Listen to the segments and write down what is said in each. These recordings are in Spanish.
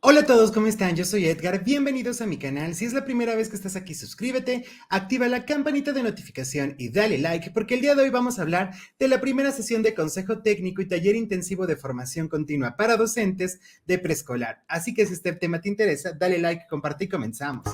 Hola a todos, ¿cómo están? Yo soy Edgar, bienvenidos a mi canal. Si es la primera vez que estás aquí, suscríbete, activa la campanita de notificación y dale like, porque el día de hoy vamos a hablar de la primera sesión de consejo técnico y taller intensivo de formación continua para docentes de preescolar. Así que si este tema te interesa, dale like, comparte y comenzamos.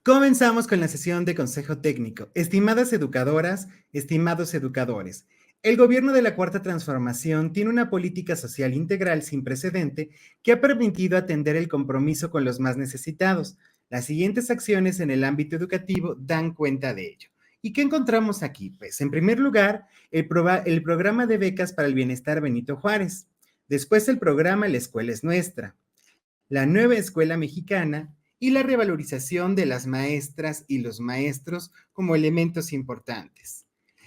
Comenzamos con la sesión de consejo técnico. Estimadas educadoras, estimados educadores, el gobierno de la Cuarta Transformación tiene una política social integral sin precedente que ha permitido atender el compromiso con los más necesitados. Las siguientes acciones en el ámbito educativo dan cuenta de ello. ¿Y qué encontramos aquí? Pues en primer lugar, el programa de becas para el bienestar Benito Juárez. Después el programa La Escuela es Nuestra, la nueva escuela mexicana y la revalorización de las maestras y los maestros como elementos importantes.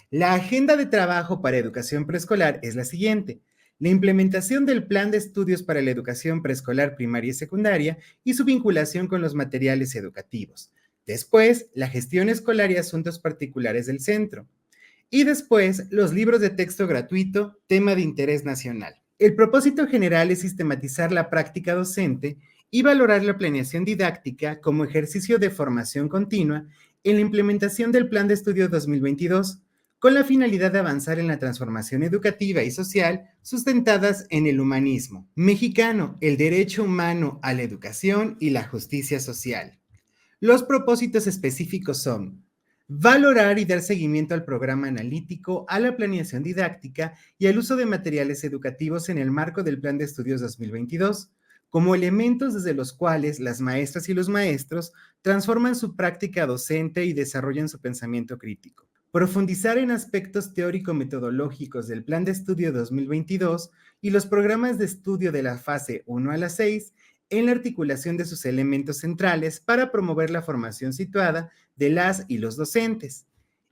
La agenda de trabajo para educación preescolar es la siguiente: la implementación del plan de estudios para la educación preescolar, primaria y secundaria y su vinculación con los materiales educativos. Después, la gestión escolar y asuntos particulares del centro. Y después, los libros de texto gratuito, tema de interés nacional. El propósito general es sistematizar la práctica docente y valorar la planeación didáctica como ejercicio de formación continua en la implementación del Plan de Estudio 2022, con la finalidad de avanzar en la transformación educativa y social sustentadas en el humanismo mexicano, el derecho humano a la educación y la justicia social. Los propósitos específicos son valorar y dar seguimiento al programa analítico, a la planeación didáctica y al uso de materiales educativos en el marco del Plan de Estudios 2022, como elementos desde los cuales las maestras y los maestros transforman su práctica docente y desarrollan su pensamiento crítico. Profundizar en aspectos teórico-metodológicos del Plan de Estudio 2022 y los programas de estudio de la fase 1 a la 6 en la articulación de sus elementos centrales para promover la formación situada de las y los docentes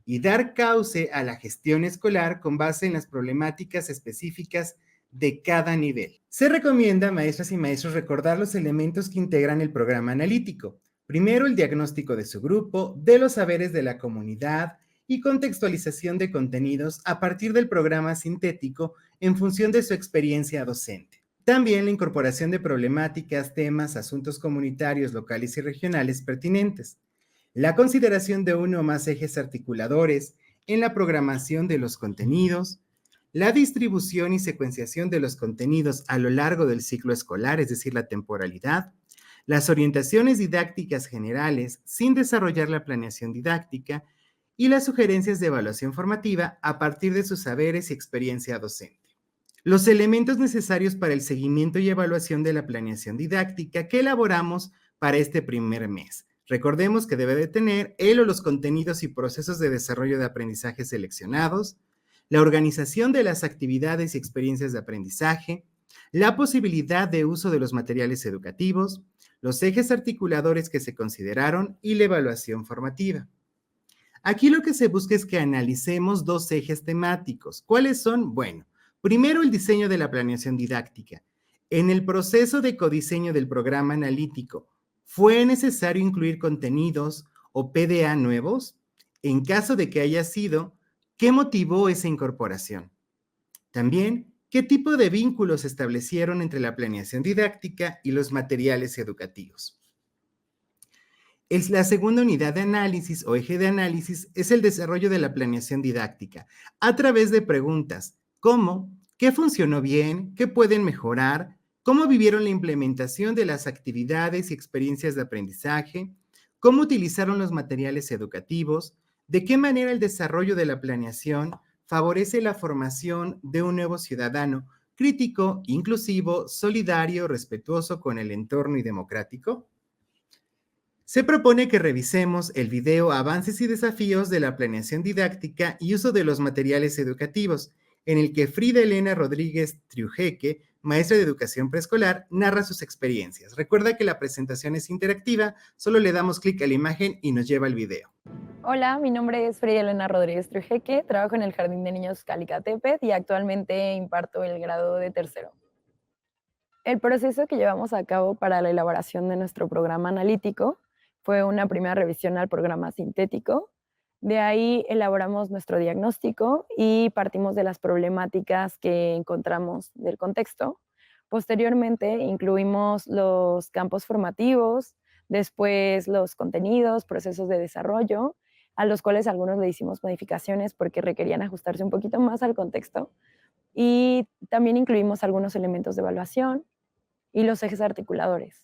y dar cauce a la gestión escolar con base en las problemáticas específicas de cada nivel. Se recomienda, maestras y maestros, recordar los elementos que integran el programa analítico. Primero, el diagnóstico de su grupo, de los saberes de la comunidad y contextualización de contenidos a partir del programa sintético en función de su experiencia docente. También la incorporación de problemáticas, temas, asuntos comunitarios, locales y regionales pertinentes. La consideración de uno o más ejes articuladores en la programación de los contenidos. La distribución y secuenciación de los contenidos a lo largo del ciclo escolar, es decir, la temporalidad. Las orientaciones didácticas generales sin desarrollar la planeación didáctica y las sugerencias de evaluación formativa a partir de sus saberes y experiencia docente. Los elementos necesarios para el seguimiento y evaluación de la planeación didáctica que elaboramos para este primer mes. Recordemos que debe de tener el o los contenidos y procesos de desarrollo de aprendizaje seleccionados, la organización de las actividades y experiencias de aprendizaje, la posibilidad de uso de los materiales educativos, los ejes articuladores que se consideraron y la evaluación formativa. Aquí lo que se busca es que analicemos dos ejes temáticos. ¿Cuáles son? Bueno, primero el diseño de la planeación didáctica. En el proceso de codiseño del programa analítico, ¿fue necesario incluir contenidos o PDA nuevos? En caso de que haya sido, ¿qué motivó esa incorporación? También, ¿qué tipo de vínculos se establecieron entre la planeación didáctica y los materiales educativos? La segunda unidad de análisis o eje de análisis es el desarrollo de la planeación didáctica a través de preguntas como ¿qué funcionó bien? ¿Qué pueden mejorar? ¿Cómo vivieron la implementación de las actividades y experiencias de aprendizaje? ¿Cómo utilizaron los materiales educativos? ¿De qué manera el desarrollo de la planeación favorece la formación de un nuevo ciudadano crítico, inclusivo, solidario, respetuoso con el entorno y democrático? Se propone que revisemos el video Avances y desafíos de la planeación didáctica y uso de los materiales educativos, en el que Frida Elena Rodríguez Triujeque, maestra de educación preescolar, narra sus experiencias. Recuerda que la presentación es interactiva, solo le damos clic a la imagen y nos lleva al video. Hola, mi nombre es Frida Elena Rodríguez Triujeque, trabajo en el Jardín de Niños Calicatepet y actualmente imparto el grado de tercero. El proceso que llevamos a cabo para la elaboración de nuestro programa analítico Fue una primera revisión al programa sintético. De ahí elaboramos nuestro diagnóstico y partimos de las problemáticas que encontramos del contexto. Posteriormente incluimos los campos formativos, después los contenidos, procesos de desarrollo, a los cuales algunos le hicimos modificaciones porque requerían ajustarse un poquito más al contexto. Y también incluimos algunos elementos de evaluación y los ejes articuladores.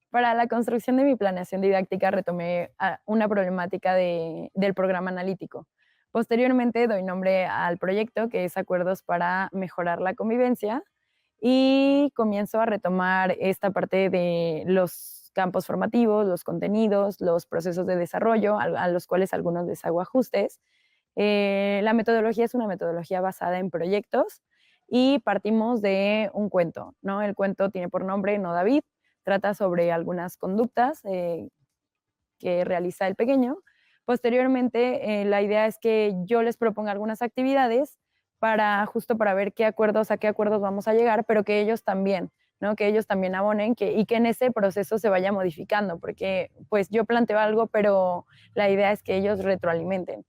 Para la construcción de mi planeación didáctica retomé una problemática del programa analítico. Posteriormente doy nombre al proyecto, que es Acuerdos para Mejorar la Convivencia, y comienzo a retomar esta parte de los campos formativos, los contenidos, los procesos de desarrollo, a los cuales algunos les hago ajustes. La metodología es una metodología basada en proyectos y partimos de un cuento, ¿no? El cuento tiene por nombre No David, trata sobre algunas conductas que realiza el pequeño. Posteriormente, la idea es que yo les proponga algunas actividades para justo para ver a qué acuerdos vamos a llegar, pero que ellos también, ¿no? Que ellos también abonen y que en ese proceso se vaya modificando, porque pues yo planteo algo, pero la idea es que ellos retroalimenten.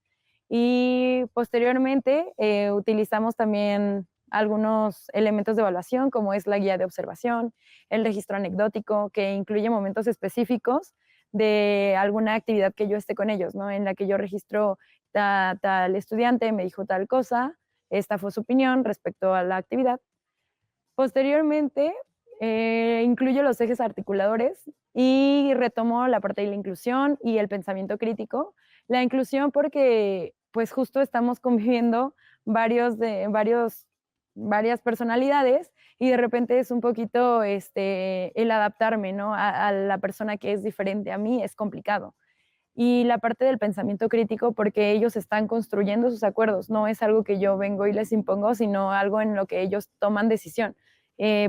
Y posteriormente utilizamos también algunos elementos de evaluación, como es la guía de observación, el registro anecdótico, que incluye momentos específicos de alguna actividad que yo esté con ellos, ¿no? En la que yo registro tal estudiante me dijo tal cosa, esta fue su opinión respecto a la actividad. Posteriormente, incluyo los ejes articuladores y retomo la parte de la inclusión y el pensamiento crítico. La inclusión porque, pues justo estamos conviviendo varias personalidades y de repente es un poquito el adaptarme, ¿no? A la persona que es diferente a mí es complicado. Y la parte del pensamiento crítico porque ellos están construyendo sus acuerdos, no es algo que yo vengo y les impongo, sino algo en lo que ellos toman decisión.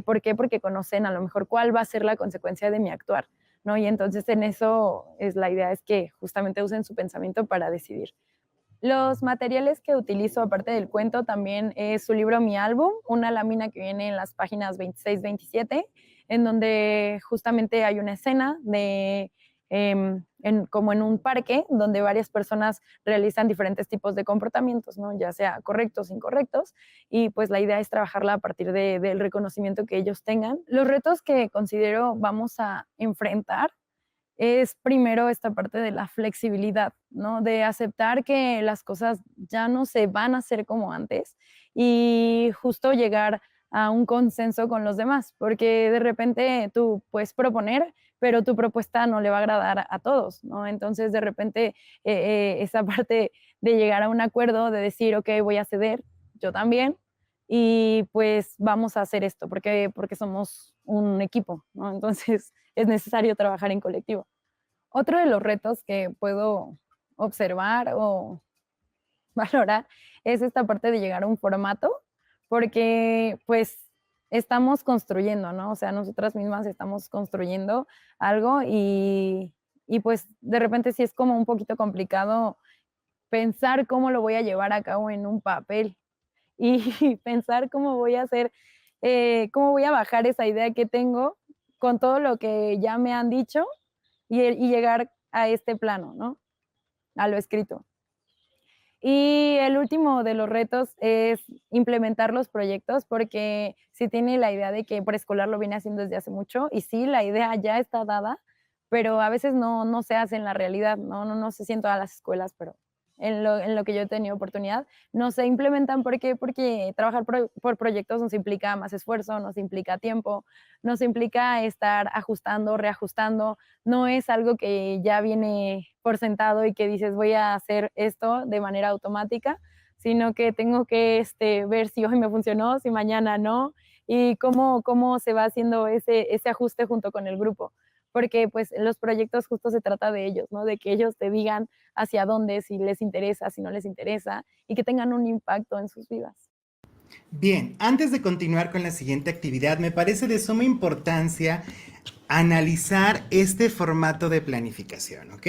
¿Por qué? Porque conocen a lo mejor cuál va a ser la consecuencia de mi actuar, ¿no? Y entonces en eso es la idea, es que justamente usen su pensamiento para decidir. Los materiales que utilizo, aparte del cuento, también es su libro Mi Álbum, una lámina que viene en las páginas 26-27, en donde justamente hay una escena como en un parque, donde varias personas realizan diferentes tipos de comportamientos, ¿no? Ya sea correctos o incorrectos, y pues la idea es trabajarla a partir del reconocimiento que ellos tengan. Los retos que considero vamos a enfrentar es primero esta parte de la flexibilidad, ¿no? De aceptar que las cosas ya no se van a hacer como antes y justo llegar a un consenso con los demás, porque de repente tú puedes proponer, pero tu propuesta no le va a agradar a todos, ¿no? Entonces, de repente, esa parte de llegar a un acuerdo, de decir, ok, voy a ceder, yo también, y pues vamos a hacer esto, porque somos un equipo, ¿no? Entonces, es necesario trabajar en colectivo. Otro de los retos que puedo observar o valorar es esta parte de llegar a un formato, porque pues estamos construyendo, ¿no? O sea, nosotras mismas estamos construyendo algo y pues de repente sí es como un poquito complicado pensar cómo lo voy a llevar a cabo en un papel y pensar cómo voy a hacer, cómo voy a bajar esa idea que tengo con todo lo que ya me han dicho y llegar a este plano, ¿no? A lo escrito. Y el último de los retos es implementar los proyectos, porque sí tiene la idea de que preescolar lo viene haciendo desde hace mucho, y sí, la idea ya está dada, pero a veces no se hace en la realidad, no sé si en todas las escuelas, pero en lo que yo he tenido oportunidad, no se implementan. ¿Por qué? Porque trabajar por proyectos nos implica más esfuerzo, nos implica tiempo, nos implica estar ajustando, reajustando, no es algo que ya viene por sentado y que dices voy a hacer esto de manera automática, sino que tengo que ver si hoy me funcionó, si mañana no, y cómo se va haciendo ese ajuste junto con el grupo. Porque pues los proyectos justo se trata de ellos, ¿no? De que ellos te digan hacia dónde, si les interesa, si no les interesa, y que tengan un impacto en sus vidas. Bien, antes de continuar con la siguiente actividad, me parece de suma importancia analizar este formato de planificación, ¿ok?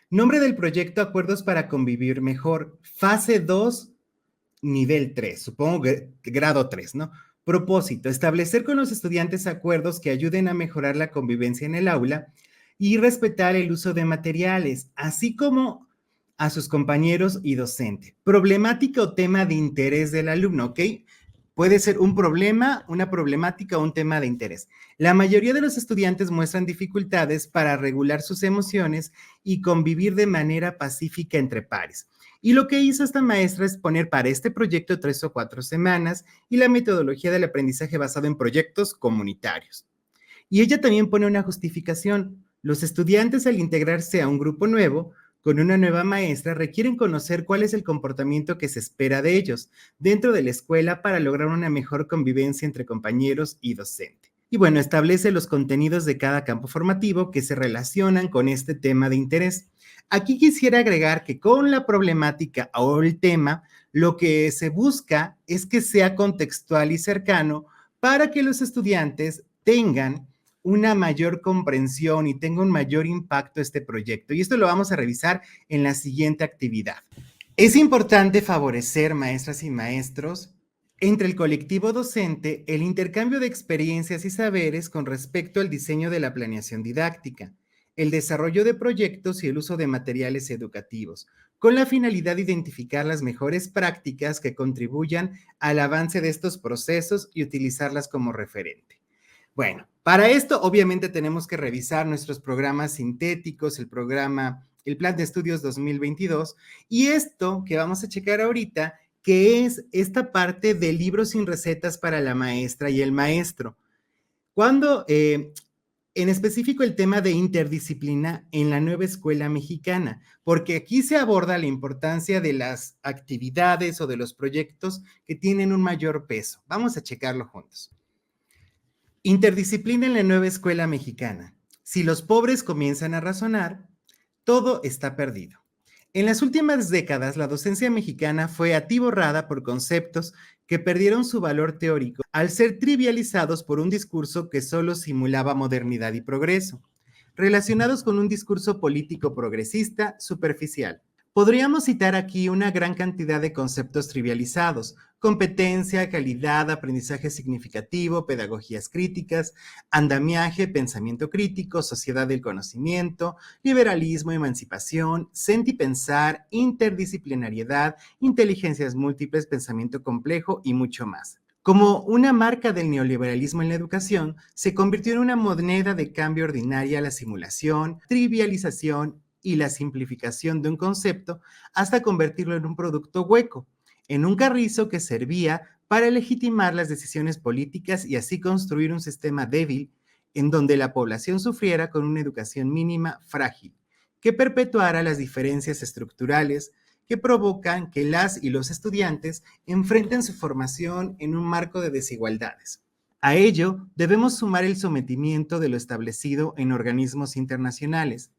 Nombre del proyecto: Acuerdos para convivir mejor. Fase 2, nivel 3, supongo que grado 3, ¿no? Propósito: establecer con los estudiantes acuerdos que ayuden a mejorar la convivencia en el aula y respetar el uso de materiales, así como a sus compañeros y docente. Problemática o tema de interés del alumno, ¿ok? Puede ser un problema, una problemática o un tema de interés. La mayoría de los estudiantes muestran dificultades para regular sus emociones y convivir de manera pacífica entre pares. Y lo que hizo esta maestra es poner para este proyecto 3 o 4 semanas y la metodología del aprendizaje basado en proyectos comunitarios. Y ella también pone una justificación. Los estudiantes al integrarse a un grupo nuevo, con una nueva maestra, requieren conocer cuál es el comportamiento que se espera de ellos dentro de la escuela para lograr una mejor convivencia entre compañeros y docente. Y bueno, establece los contenidos de cada campo formativo que se relacionan con este tema de interés. Aquí quisiera agregar que con la problemática o el tema, lo que se busca es que sea contextual y cercano para que los estudiantes tengan una mayor comprensión y tenga un mayor impacto este proyecto. Y esto lo vamos a revisar en la siguiente actividad. Es importante favorecer, maestras y maestros, entre el colectivo docente, el intercambio de experiencias y saberes con respecto al diseño de la planeación didáctica, el desarrollo de proyectos y el uso de materiales educativos, con la finalidad de identificar las mejores prácticas que contribuyan al avance de estos procesos y utilizarlas como referente. Bueno, para esto obviamente tenemos que revisar nuestros programas sintéticos, el Plan de Estudios 2022, y esto que vamos a checar ahorita, que es esta parte de libros sin recetas para la maestra y el maestro. Cuando, en específico, el tema de interdisciplina en la nueva escuela mexicana, porque aquí se aborda la importancia de las actividades o de los proyectos que tienen un mayor peso. Vamos a checarlo juntos. Interdisciplina en la nueva escuela mexicana. Si los pobres comienzan a razonar, todo está perdido. En las últimas décadas, la docencia mexicana fue atiborrada por conceptos que perdieron su valor teórico al ser trivializados por un discurso que solo simulaba modernidad y progreso, relacionados con un discurso político progresista superficial. Podríamos citar aquí una gran cantidad de conceptos trivializados: competencia, calidad, aprendizaje significativo, pedagogías críticas, andamiaje, pensamiento crítico, sociedad del conocimiento, liberalismo, emancipación, sentipensar, interdisciplinariedad, inteligencias múltiples, pensamiento complejo y mucho más. Como una marca del neoliberalismo en la educación, se convirtió en una moneda de cambio ordinaria la simulación, trivialización y la simplificación de un concepto hasta convertirlo en un producto hueco, en un carrizo que servía para legitimar las decisiones políticas y así construir un sistema débil en donde la población sufriera con una educación mínima frágil, que perpetuara las diferencias estructurales que provocan que las y los estudiantes enfrenten su formación en un marco de desigualdades. A ello debemos sumar el sometimiento de lo establecido en organismos internacionales,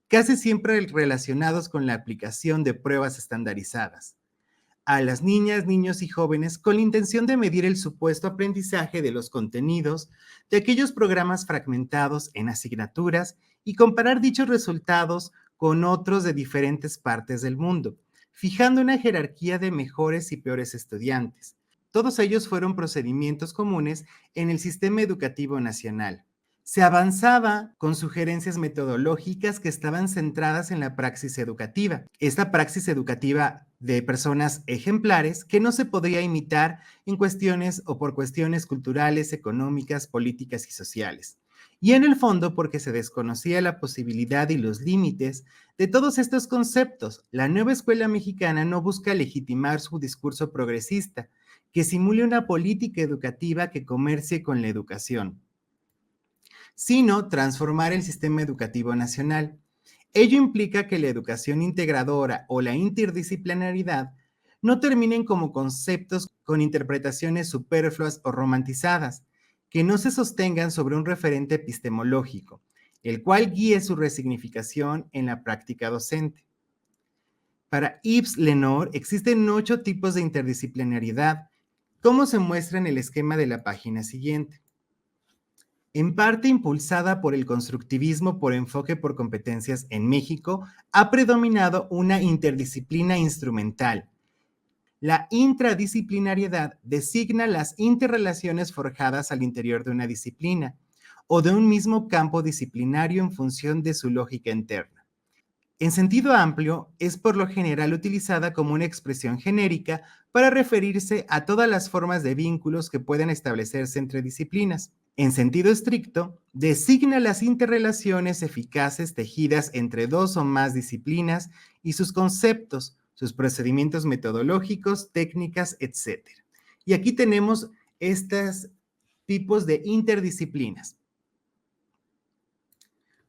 casi siempre relacionados con la aplicación de pruebas estandarizadas, a las niñas, niños y jóvenes con la intención de medir el supuesto aprendizaje de los contenidos de aquellos programas fragmentados en asignaturas y comparar dichos resultados con otros de diferentes partes del mundo, fijando una jerarquía de mejores y peores estudiantes. Todos ellos fueron procedimientos comunes en el sistema educativo nacional. Se avanzaba con sugerencias metodológicas que estaban centradas en la praxis educativa. Esta praxis educativa de personas ejemplares que no se podría imitar en cuestiones o por cuestiones culturales, económicas, políticas y sociales. Y en el fondo porque se desconocía la posibilidad y los límites de todos estos conceptos. La nueva escuela mexicana no busca legitimar su discurso progresista, que simule una política educativa que comercie con la educación, sino transformar el sistema educativo nacional. Ello implica que la educación integradora o la interdisciplinaridad no terminen como conceptos con interpretaciones superfluas o romantizadas, que no se sostengan sobre un referente epistemológico, el cual guíe su resignificación en la práctica docente. Para Yves Lenoir existen 8 tipos de interdisciplinariedad, como se muestra en el esquema de la página siguiente. En parte impulsada por el constructivismo por enfoque por competencias en México, ha predominado una interdisciplina instrumental. La intradisciplinariedad designa las interrelaciones forjadas al interior de una disciplina, o de un mismo campo disciplinario en función de su lógica interna. En sentido amplio, es por lo general utilizada como una expresión genérica para referirse a todas las formas de vínculos que pueden establecerse entre disciplinas. En sentido estricto, designa las interrelaciones eficaces tejidas entre dos o más disciplinas y sus conceptos, sus procedimientos metodológicos, técnicas, etc. Y aquí tenemos estos tipos de interdisciplinas.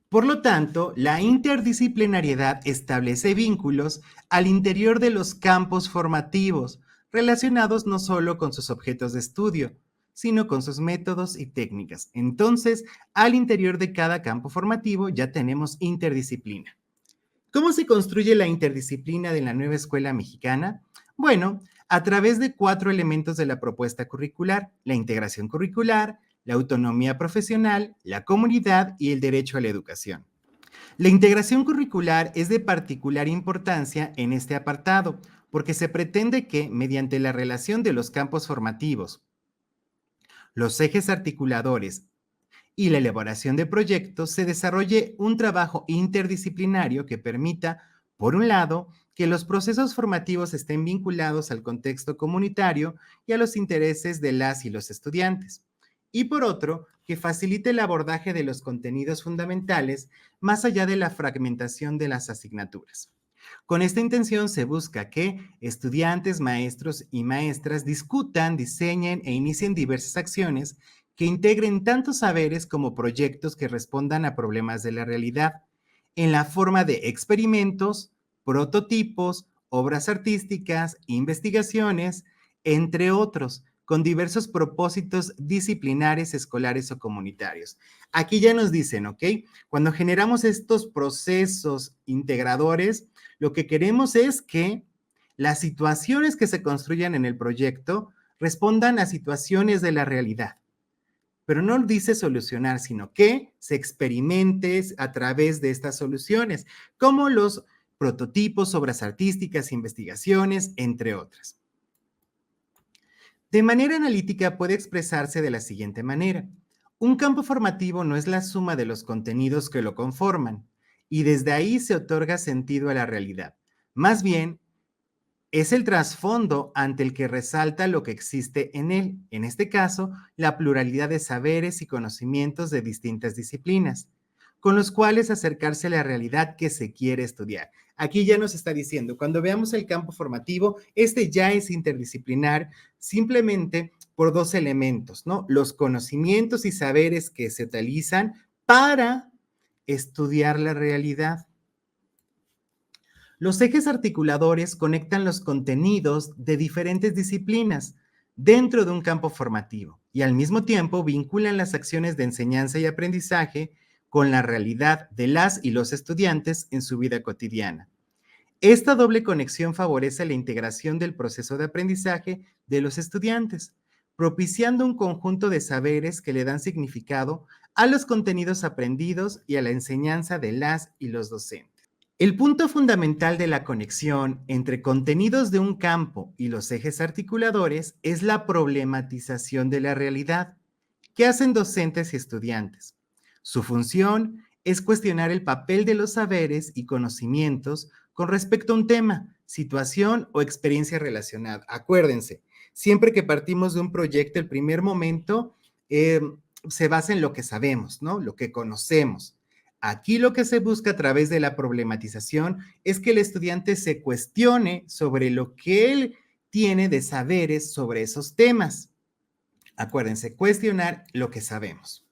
Por lo tanto, la interdisciplinariedad establece vínculos al interior de los campos formativos, relacionados no solo con sus objetos de estudio, sino con sus métodos y técnicas. Entonces, al interior de cada campo formativo ya tenemos interdisciplina. ¿Cómo se construye la interdisciplina de la nueva escuela mexicana? Bueno, a través de 4 elementos de la propuesta curricular: la integración curricular, la autonomía profesional, la comunidad y el derecho a la educación. La integración curricular es de particular importancia en este apartado, porque se pretende que, mediante la relación de los campos formativos, los ejes articuladores y la elaboración de proyectos, se desarrolle un trabajo interdisciplinario que permita, por un lado, que los procesos formativos estén vinculados al contexto comunitario y a los intereses de las y los estudiantes, y por otro, que facilite el abordaje de los contenidos fundamentales más allá de la fragmentación de las asignaturas. Con esta intención se busca que estudiantes, maestros y maestras discutan, diseñen e inicien diversas acciones que integren tanto saberes como proyectos que respondan a problemas de la realidad, en la forma de experimentos, prototipos, obras artísticas, investigaciones, entre otros, con diversos propósitos disciplinares, escolares o comunitarios. Aquí ya nos dicen, ¿ok? Cuando generamos estos procesos integradores, lo que queremos es que las situaciones que se construyan en el proyecto respondan a situaciones de la realidad. Pero no dice solucionar, sino que se experimente a través de estas soluciones, como los prototipos, obras artísticas, investigaciones, entre otras. De manera analítica puede expresarse de la siguiente manera: un campo formativo no es la suma de los contenidos que lo conforman, y desde ahí se otorga sentido a la realidad. Más bien, es el trasfondo ante el que resalta lo que existe en él, en este caso, la pluralidad de saberes y conocimientos de distintas disciplinas, con los cuales acercarse a la realidad que se quiere estudiar. Aquí ya nos está diciendo, cuando veamos el campo formativo, este ya es interdisciplinar simplemente por 2 elementos, ¿no? Los conocimientos y saberes que se utilizan para estudiar la realidad. Los ejes articuladores conectan los contenidos de diferentes disciplinas dentro de un campo formativo y al mismo tiempo vinculan las acciones de enseñanza y aprendizaje con la realidad de las y los estudiantes en su vida cotidiana. Esta doble conexión favorece la integración del proceso de aprendizaje de los estudiantes, propiciando un conjunto de saberes que le dan significado a los contenidos aprendidos y a la enseñanza de las y los docentes. El punto fundamental de la conexión entre contenidos de un campo y los ejes articuladores es la problematización de la realidad que hacen docentes y estudiantes. Su función es cuestionar el papel de los saberes y conocimientos con respecto a un tema, situación o experiencia relacionada. Acuérdense, siempre que partimos de un proyecto, el primer momento se basa en lo que sabemos, ¿no? Lo que conocemos. Aquí lo que se busca a través de la problematización es que el estudiante se cuestione sobre lo que él tiene de saberes sobre esos temas. Acuérdense, cuestionar lo que sabemos.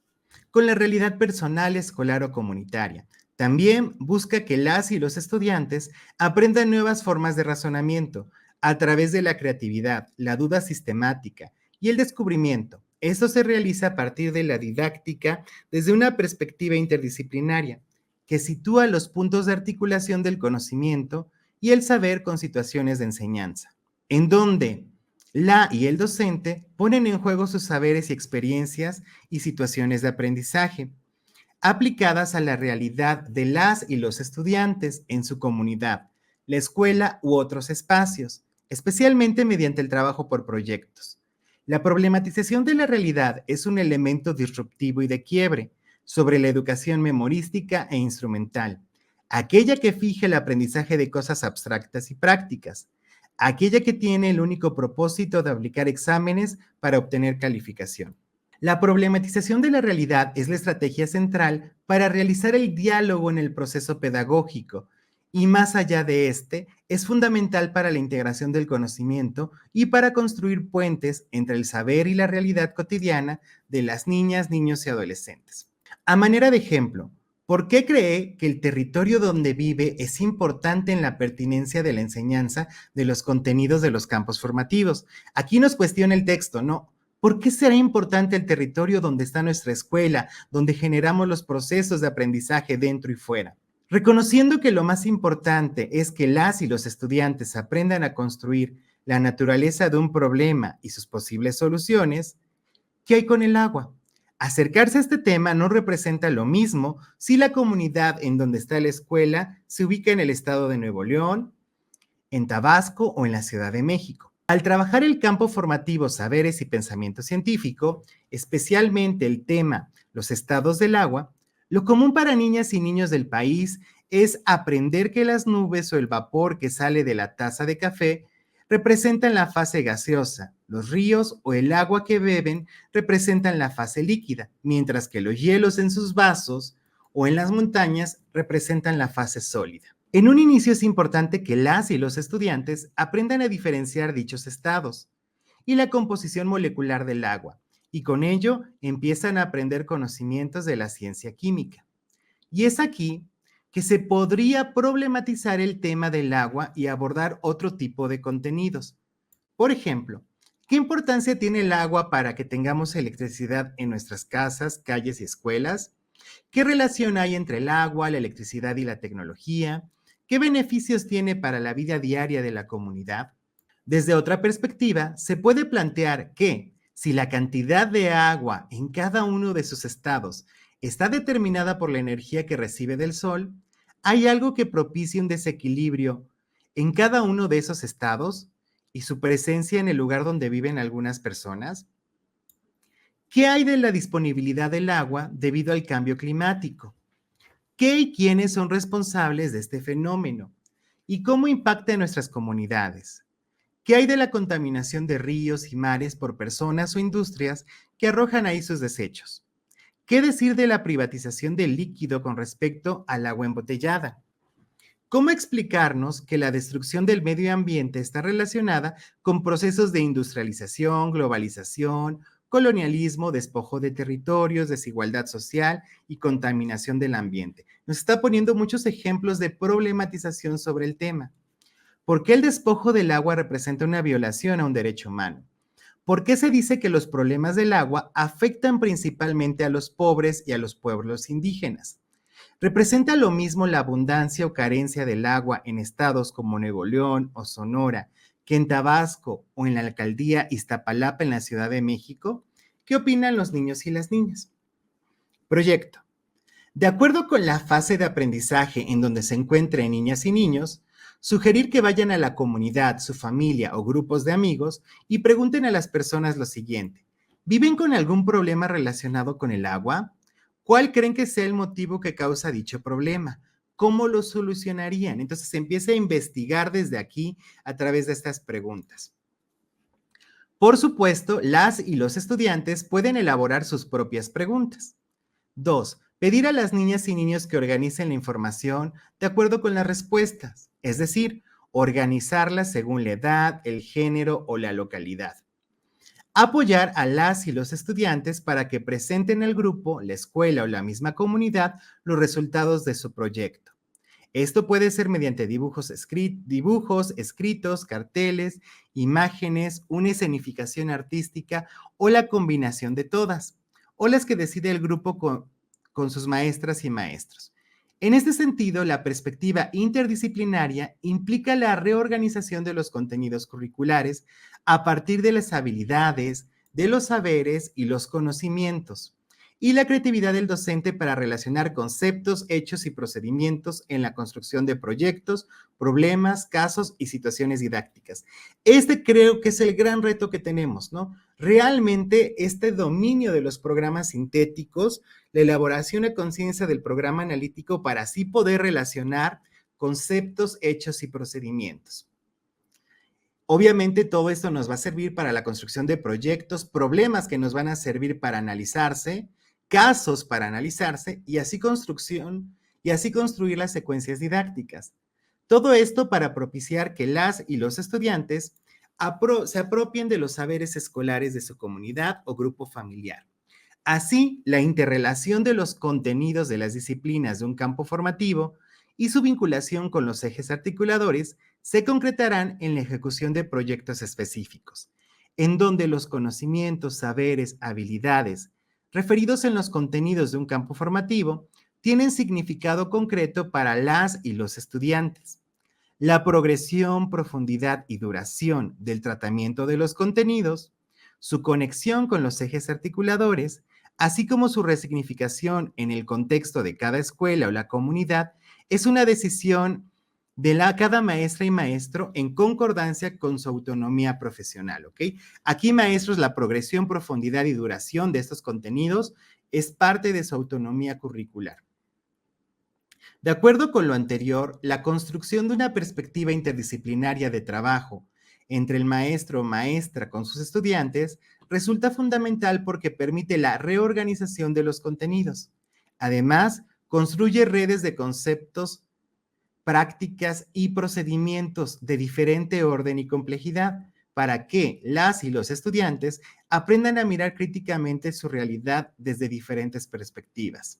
Con la realidad personal, escolar o comunitaria. También busca que las y los estudiantes aprendan nuevas formas de razonamiento a través de la creatividad, la duda sistemática y el descubrimiento. Esto se realiza a partir de la didáctica desde una perspectiva interdisciplinaria que sitúa los puntos de articulación del conocimiento y el saber con situaciones de enseñanza, en donde la y el docente ponen en juego sus saberes y experiencias y situaciones de aprendizaje, aplicadas a la realidad de las y los estudiantes en su comunidad, la escuela u otros espacios, especialmente mediante el trabajo por proyectos. La problematización de la realidad es un elemento disruptivo y de quiebre sobre la educación memorística e instrumental, aquella que fija el aprendizaje de cosas abstractas y prácticas, aquella que tiene el único propósito de aplicar exámenes para obtener calificación. La problematización de la realidad es la estrategia central para realizar el diálogo en el proceso pedagógico y más allá de este, es fundamental para la integración del conocimiento y para construir puentes entre el saber y la realidad cotidiana de las niñas, niños y adolescentes. A manera de ejemplo, ¿por qué cree que el territorio donde vive es importante en la pertinencia de la enseñanza de los contenidos de los campos formativos? Aquí nos cuestiona el texto, ¿no? ¿Por qué será importante el territorio donde está nuestra escuela, donde generamos los procesos de aprendizaje dentro y fuera? Reconociendo que lo más importante es que las y los estudiantes aprendan a construir la naturaleza de un problema y sus posibles soluciones, ¿qué hay con el agua? Acercarse a este tema no representa lo mismo si la comunidad en donde está la escuela se ubica en el estado de Nuevo León, en Tabasco o en la Ciudad de México. Al trabajar el campo formativo Saberes y Pensamiento Científico, especialmente el tema los estados del agua, lo común para niñas y niños del país es aprender que las nubes o el vapor que sale de la taza de café representan la fase gaseosa, los ríos o el agua que beben representan la fase líquida, mientras que los hielos en sus vasos o en las montañas representan la fase sólida. En un inicio es importante que las y los estudiantes aprendan a diferenciar dichos estados y la composición molecular del agua, y con ello empiezan a aprender conocimientos de la ciencia química. Y es aquí que se podría problematizar el tema del agua y abordar otro tipo de contenidos. Por ejemplo, ¿qué importancia tiene el agua para que tengamos electricidad en nuestras casas, calles y escuelas? ¿Qué relación hay entre el agua, la electricidad y la tecnología? ¿Qué beneficios tiene para la vida diaria de la comunidad? Desde otra perspectiva, se puede plantear que si la cantidad de agua en cada uno de sus estados está determinada por la energía que recibe del sol, hay algo que propicie un desequilibrio en cada uno de esos estados y su presencia en el lugar donde viven algunas personas. ¿Qué hay de la disponibilidad del agua debido al cambio climático? ¿Qué y quiénes son responsables de este fenómeno? ¿Y cómo impacta en nuestras comunidades? ¿Qué hay de la contaminación de ríos y mares por personas o industrias que arrojan ahí sus desechos? ¿Qué decir de la privatización del líquido con respecto al agua embotellada? ¿Cómo explicarnos que la destrucción del medio ambiente está relacionada con procesos de industrialización, globalización, colonialismo, despojo de territorios, desigualdad social y contaminación del ambiente? Nos está poniendo muchos ejemplos de problematización sobre el tema. ¿Por qué el despojo del agua representa una violación a un derecho humano? ¿Por qué se dice que los problemas del agua afectan principalmente a los pobres y a los pueblos indígenas? ¿Representa lo mismo la abundancia o carencia del agua en estados como Nuevo León o Sonora que en Tabasco o en la alcaldía Iztapalapa en la Ciudad de México? ¿Qué opinan los niños y las niñas? Proyecto. De acuerdo con la fase de aprendizaje en donde se encuentren niñas y niños, sugerir que vayan a la comunidad, su familia o grupos de amigos y pregunten a las personas lo siguiente: ¿viven con algún problema relacionado con el agua? ¿Cuál creen que sea el motivo que causa dicho problema? ¿Cómo lo solucionarían? Entonces se empieza a investigar desde aquí a través de estas preguntas. Por supuesto, las y los estudiantes pueden elaborar sus propias preguntas. 2. Pedir a las niñas y niños que organicen la información de acuerdo con las respuestas, es decir, organizarlas según la edad, el género o la localidad. Apoyar a las y los estudiantes para que presenten al grupo, la escuela o la misma comunidad los resultados de su proyecto. Esto puede ser mediante dibujos, escritos, carteles, imágenes, una escenificación artística o la combinación de todas, o las que decide el grupo con sus maestras y maestros. En este sentido, la perspectiva interdisciplinaria implica la reorganización de los contenidos curriculares a partir de las habilidades, de los saberes y los conocimientos, y la creatividad del docente para relacionar conceptos, hechos y procedimientos en la construcción de proyectos, problemas, casos y situaciones didácticas. Este creo que es el gran reto que tenemos, ¿no? Realmente este dominio de los programas sintéticos, la elaboración de conciencia del programa analítico para así poder relacionar conceptos, hechos y procedimientos. Obviamente todo esto nos va a servir para la construcción de proyectos, problemas que nos van a servir para analizarse, casos para analizarse y así construir las secuencias didácticas. Todo esto para propiciar que las y los estudiantes se apropien de los saberes escolares de su comunidad o grupo familiar. Así, la interrelación de los contenidos de las disciplinas de un campo formativo y su vinculación con los ejes articuladores se concretarán en la ejecución de proyectos específicos, en donde los conocimientos, saberes, habilidades referidos en los contenidos de un campo formativo tienen significado concreto para las y los estudiantes. La progresión, profundidad y duración del tratamiento de los contenidos, su conexión con los ejes articuladores, así como su resignificación en el contexto de cada escuela o la comunidad, es una decisión de cada maestra y maestro en concordancia con su autonomía profesional, ¿ok? Aquí, maestros, la progresión, profundidad y duración de estos contenidos es parte de su autonomía curricular. De acuerdo con lo anterior, la construcción de una perspectiva interdisciplinaria de trabajo entre el maestro o maestra con sus estudiantes resulta fundamental porque permite la reorganización de los contenidos. Además, construye redes de conceptos, prácticas y procedimientos de diferente orden y complejidad para que las y los estudiantes aprendan a mirar críticamente su realidad desde diferentes perspectivas.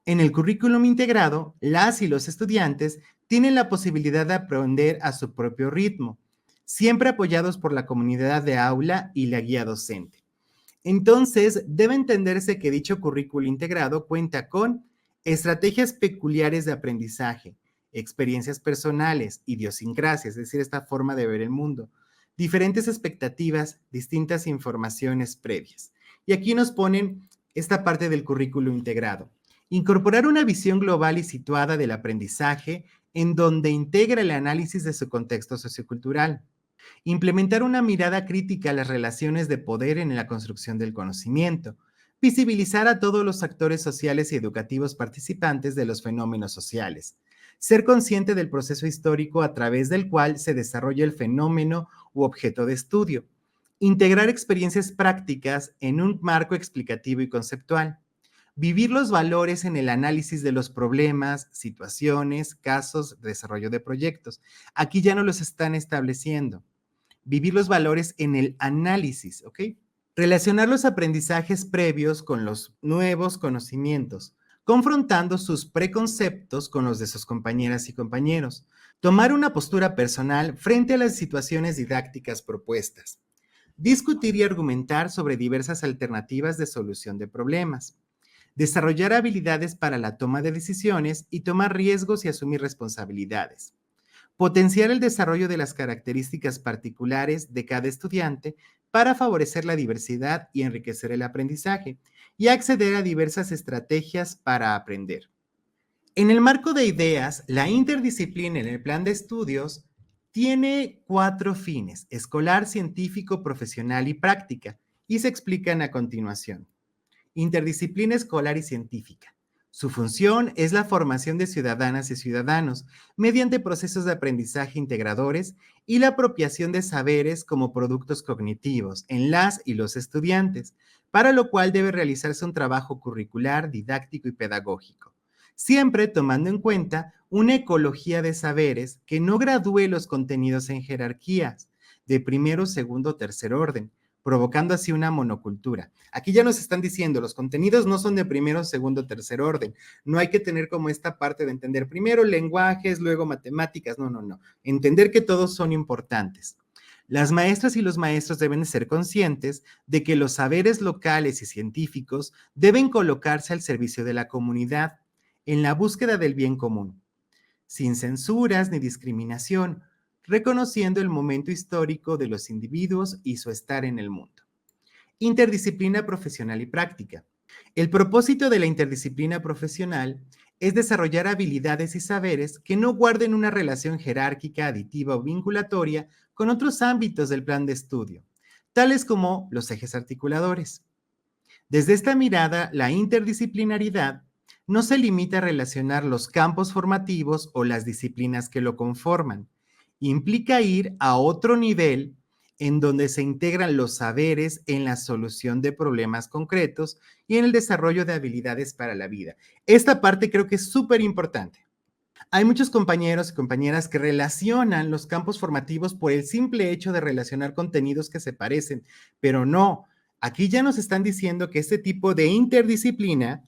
En el currículum integrado, las y los estudiantes tienen la posibilidad de aprender a su propio ritmo, siempre apoyados por la comunidad de aula y la guía docente. Entonces, debe entenderse que dicho currículo integrado cuenta con estrategias peculiares de aprendizaje, experiencias personales, idiosincrasias, es decir, esta forma de ver el mundo, diferentes expectativas, distintas informaciones previas. Y aquí nos ponen esta parte del currículo integrado. Incorporar una visión global y situada del aprendizaje en donde integra el análisis de su contexto sociocultural. Implementar una mirada crítica a las relaciones de poder en la construcción del conocimiento. Visibilizar a todos los actores sociales y educativos participantes de los fenómenos sociales. Ser consciente del proceso histórico a través del cual se desarrolla el fenómeno u objeto de estudio. Integrar experiencias prácticas en un marco explicativo y conceptual. Vivir los valores en el análisis de los problemas, situaciones, casos, desarrollo de proyectos. Aquí ya no los están estableciendo. Vivir los valores en el análisis, ¿ok? Relacionar los aprendizajes previos con los nuevos conocimientos, confrontando sus preconceptos con los de sus compañeras y compañeros. Tomar una postura personal frente a las situaciones didácticas propuestas. Discutir y argumentar sobre diversas alternativas de solución de problemas. Desarrollar habilidades para la toma de decisiones y tomar riesgos y asumir responsabilidades. Potenciar el desarrollo de las características particulares de cada estudiante para favorecer la diversidad y enriquecer el aprendizaje y acceder a diversas estrategias para aprender. En el marco de ideas, la interdisciplina en el plan de estudios tiene 4 fines: escolar, científico, profesional y práctica, y se explican a continuación. Interdisciplina escolar y científica. Su función es la formación de ciudadanas y ciudadanos mediante procesos de aprendizaje integradores y la apropiación de saberes como productos cognitivos en las y los estudiantes, para lo cual debe realizarse un trabajo curricular, didáctico y pedagógico, siempre tomando en cuenta una ecología de saberes que no gradúe los contenidos en jerarquías de primero, segundo o tercer orden, provocando así una monocultura. Aquí ya nos están diciendo, los contenidos no son de primero, segundo, tercer orden. No hay que tener como esta parte de entender primero lenguajes, luego matemáticas. No, no, no. Entender que todos son importantes. Las maestras y los maestros deben ser conscientes de que los saberes locales y científicos deben colocarse al servicio de la comunidad en la búsqueda del bien común, sin censuras ni discriminación, reconociendo el momento histórico de los individuos y su estar en el mundo. Interdisciplina profesional y práctica. El propósito de la interdisciplina profesional es desarrollar habilidades y saberes que no guarden una relación jerárquica, aditiva o vinculatoria con otros ámbitos del plan de estudio, tales como los ejes articuladores. Desde esta mirada, la interdisciplinaridad no se limita a relacionar los campos formativos o las disciplinas que lo conforman. Implica ir a otro nivel en donde se integran los saberes en la solución de problemas concretos y en el desarrollo de habilidades para la vida. Esta parte creo que es súper importante. Hay muchos compañeros y compañeras que relacionan los campos formativos por el simple hecho de relacionar contenidos que se parecen, pero no. Aquí ya nos están diciendo que este tipo de interdisciplina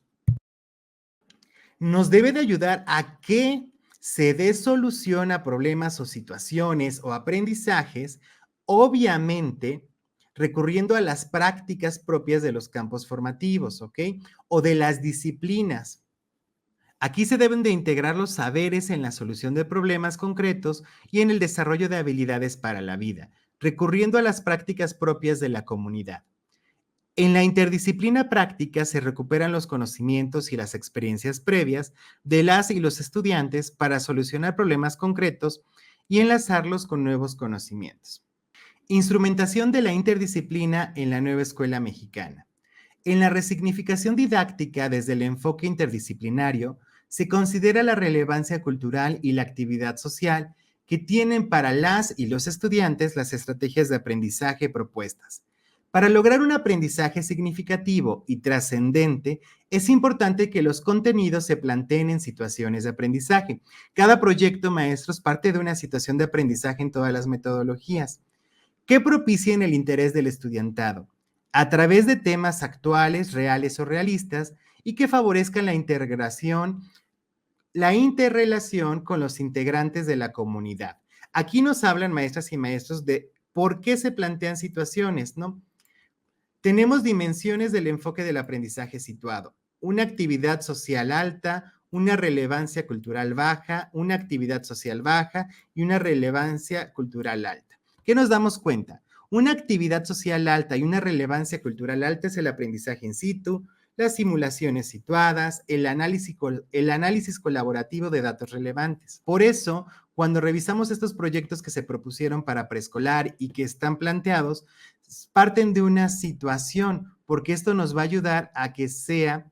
nos debe de ayudar a que se dé solución a problemas o situaciones o aprendizajes, obviamente recurriendo a las prácticas propias de los campos formativos, ¿ok? O de las disciplinas. Aquí se deben de integrar los saberes en la solución de problemas concretos y en el desarrollo de habilidades para la vida, recurriendo a las prácticas propias de la comunidad. En la interdisciplina práctica se recuperan los conocimientos y las experiencias previas de las y los estudiantes para solucionar problemas concretos y enlazarlos con nuevos conocimientos. Instrumentación de la interdisciplina en la nueva escuela mexicana. En la resignificación didáctica desde el enfoque interdisciplinario, se considera la relevancia cultural y la actividad social que tienen para las y los estudiantes las estrategias de aprendizaje propuestas. Para lograr un aprendizaje significativo y trascendente, es importante que los contenidos se planteen en situaciones de aprendizaje. Cada proyecto, maestros, parte de una situación de aprendizaje en todas las metodologías que propicien el interés del estudiantado a través de temas actuales, reales o realistas y que favorezcan la integración, la interrelación con los integrantes de la comunidad. Aquí nos hablan maestras y maestros de por qué se plantean situaciones, ¿no? Tenemos dimensiones del enfoque del aprendizaje situado, una actividad social alta, una relevancia cultural baja, una actividad social baja y una relevancia cultural alta. ¿Qué nos damos cuenta? Una actividad social alta y una relevancia cultural alta es el aprendizaje in situ, las simulaciones situadas, el análisis colaborativo de datos relevantes. Por eso, cuando revisamos estos proyectos que se propusieron para preescolar y que están planteados, parten de una situación, porque esto nos va a ayudar a que sea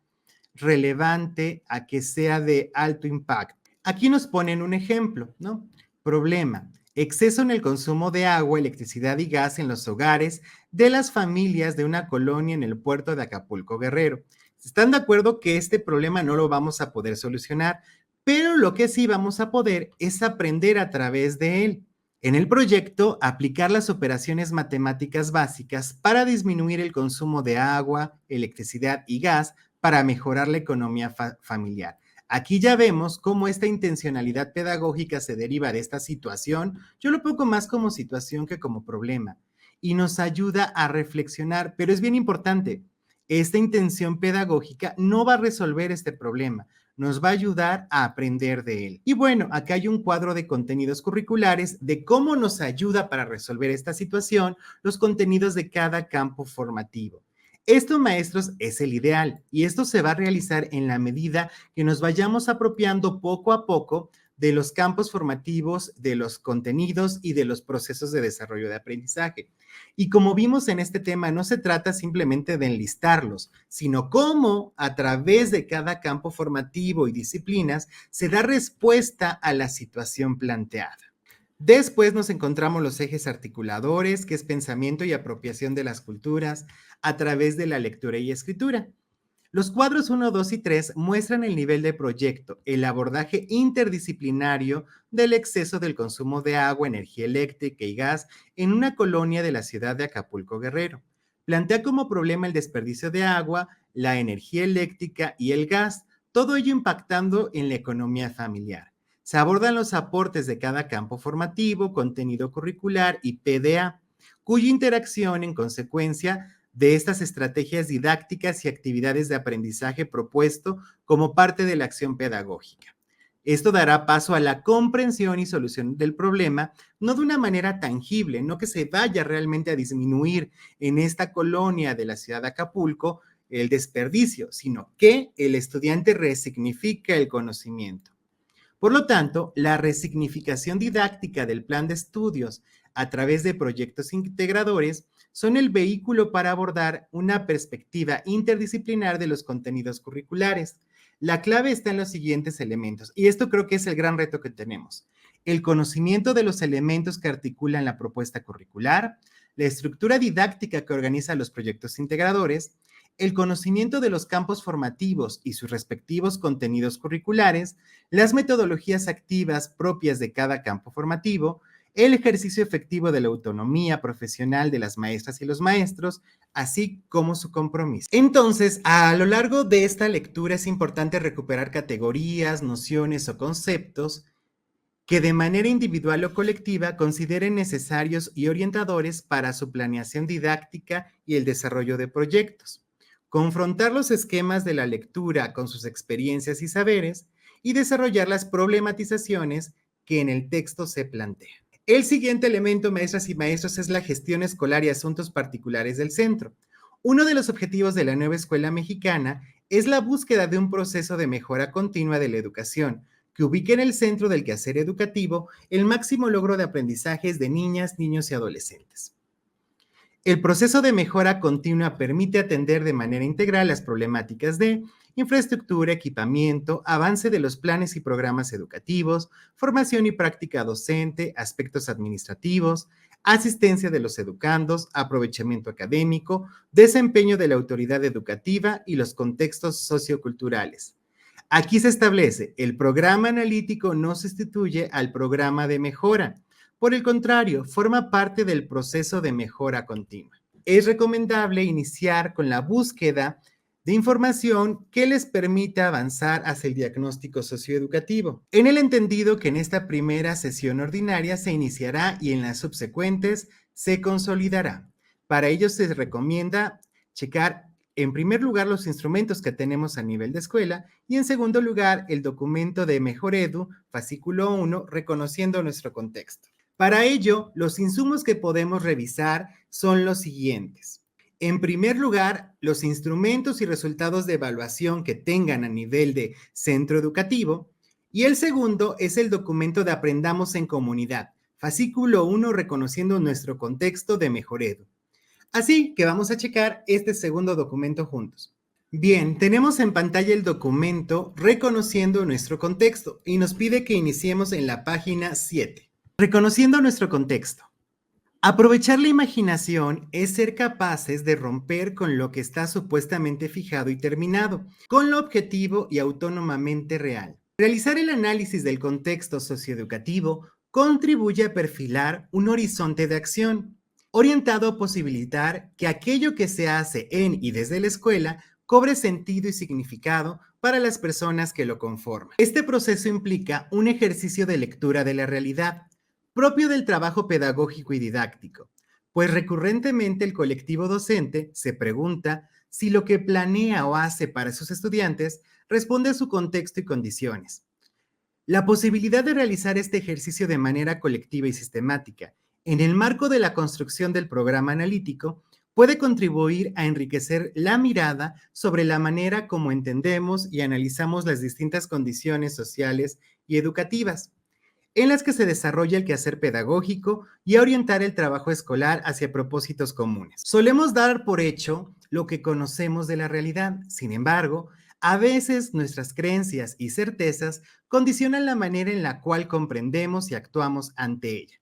relevante, a que sea de alto impacto. Aquí nos ponen un ejemplo, ¿no? Problema: exceso en el consumo de agua, electricidad y gas en los hogares de las familias de una colonia en el puerto de Acapulco, Guerrero. ¿Están de acuerdo que este problema no lo vamos a poder solucionar? Pero lo que sí vamos a poder es aprender a través de él. En el proyecto, aplicar las operaciones matemáticas básicas para disminuir el consumo de agua, electricidad y gas para mejorar la economía familiar. Aquí ya vemos cómo esta intencionalidad pedagógica se deriva de esta situación. Yo lo pongo más como situación que como problema y nos ayuda a reflexionar, pero es bien importante. Esta intención pedagógica no va a resolver este problema, nos va a ayudar a aprender de él. Y bueno, acá hay un cuadro de contenidos curriculares de cómo nos ayuda para resolver esta situación los contenidos de cada campo formativo. Esto, maestros, es el ideal y esto se va a realizar en la medida que nos vayamos apropiando poco a poco de los campos formativos, de los contenidos y de los procesos de desarrollo de aprendizaje. Y como vimos en este tema, no se trata simplemente de enlistarlos, sino cómo a través de cada campo formativo y disciplinas se da respuesta a la situación planteada. Después nos encontramos los ejes articuladores, que es pensamiento y apropiación de las culturas a través de la lectura y escritura. Los cuadros 1, 2 y 3 muestran el nivel de proyecto, el abordaje interdisciplinario del exceso del consumo de agua, energía eléctrica y gas en una colonia de la ciudad de Acapulco, Guerrero. Plantea como problema el desperdicio de agua, la energía eléctrica y el gas, todo ello impactando en la economía familiar. Se abordan los aportes de cada campo formativo, contenido curricular y PDA, cuya interacción en consecuencia de estas estrategias didácticas y actividades de aprendizaje propuesto como parte de la acción pedagógica. Esto dará paso a la comprensión y solución del problema, no de una manera tangible, no que se vaya realmente a disminuir en esta colonia de la ciudad de Acapulco el desperdicio, sino que el estudiante resignifica el conocimiento. Por lo tanto, la resignificación didáctica del plan de estudios a través de proyectos integradores son el vehículo para abordar una perspectiva interdisciplinar de los contenidos curriculares. La clave está en los siguientes elementos, y esto creo que es el gran reto que tenemos. El conocimiento de los elementos que articulan la propuesta curricular, la estructura didáctica que organiza los proyectos integradores, el conocimiento de los campos formativos y sus respectivos contenidos curriculares, las metodologías activas propias de cada campo formativo, el ejercicio efectivo de la autonomía profesional de las maestras y los maestros, así como su compromiso. Entonces, a lo largo de esta lectura es importante recuperar categorías, nociones o conceptos que de manera individual o colectiva consideren necesarios y orientadores para su planeación didáctica y el desarrollo de proyectos. Confrontar los esquemas de la lectura con sus experiencias y saberes y desarrollar las problematizaciones que en el texto se plantean. El siguiente elemento, maestras y maestros, es la gestión escolar y asuntos particulares del centro. Uno de los objetivos de la nueva escuela mexicana es la búsqueda de un proceso de mejora continua de la educación, que ubique en el centro del quehacer educativo el máximo logro de aprendizajes de niñas, niños y adolescentes. El proceso de mejora continua permite atender de manera integral las problemáticas de infraestructura, equipamiento, avance de los planes y programas educativos, formación y práctica docente, aspectos administrativos, asistencia de los educandos, aprovechamiento académico, desempeño de la autoridad educativa y los contextos socioculturales. Aquí se establece, el programa analítico no sustituye al programa de mejora. Por el contrario, forma parte del proceso de mejora continua. Es recomendable iniciar con la búsqueda de información que les permita avanzar hacia el diagnóstico socioeducativo, en el entendido que en esta primera sesión ordinaria se iniciará y en las subsecuentes se consolidará. Para ello se recomienda checar en primer lugar los instrumentos que tenemos a nivel de escuela y en segundo lugar el documento de Mejor Edu, fascículo 1, reconociendo nuestro contexto. Para ello, los insumos que podemos revisar son los siguientes. En primer lugar, los instrumentos y resultados de evaluación que tengan a nivel de centro educativo. Y el segundo es el documento de Aprendamos en Comunidad, fascículo 1, reconociendo nuestro contexto de Mejor Edu. Así que vamos a checar este segundo documento juntos. Bien, tenemos en pantalla el documento reconociendo nuestro contexto y nos pide que iniciemos en la página 7. Reconociendo nuestro contexto. Aprovechar la imaginación es ser capaces de romper con lo que está supuestamente fijado y terminado, con lo objetivo y autónomamente real. Realizar el análisis del contexto socioeducativo contribuye a perfilar un horizonte de acción, orientado a posibilitar que aquello que se hace en y desde la escuela cobre sentido y significado para las personas que lo conforman. Este proceso implica un ejercicio de lectura de la realidad, propio del trabajo pedagógico y didáctico, pues recurrentemente el colectivo docente se pregunta si lo que planea o hace para sus estudiantes responde a su contexto y condiciones. La posibilidad de realizar este ejercicio de manera colectiva y sistemática en el marco de la construcción del programa analítico puede contribuir a enriquecer la mirada sobre la manera como entendemos y analizamos las distintas condiciones sociales y educativas en las que se desarrolla el quehacer pedagógico y a orientar el trabajo escolar hacia propósitos comunes. Solemos dar por hecho lo que conocemos de la realidad. Sin embargo, a veces nuestras creencias y certezas condicionan la manera en la cual comprendemos y actuamos ante ella.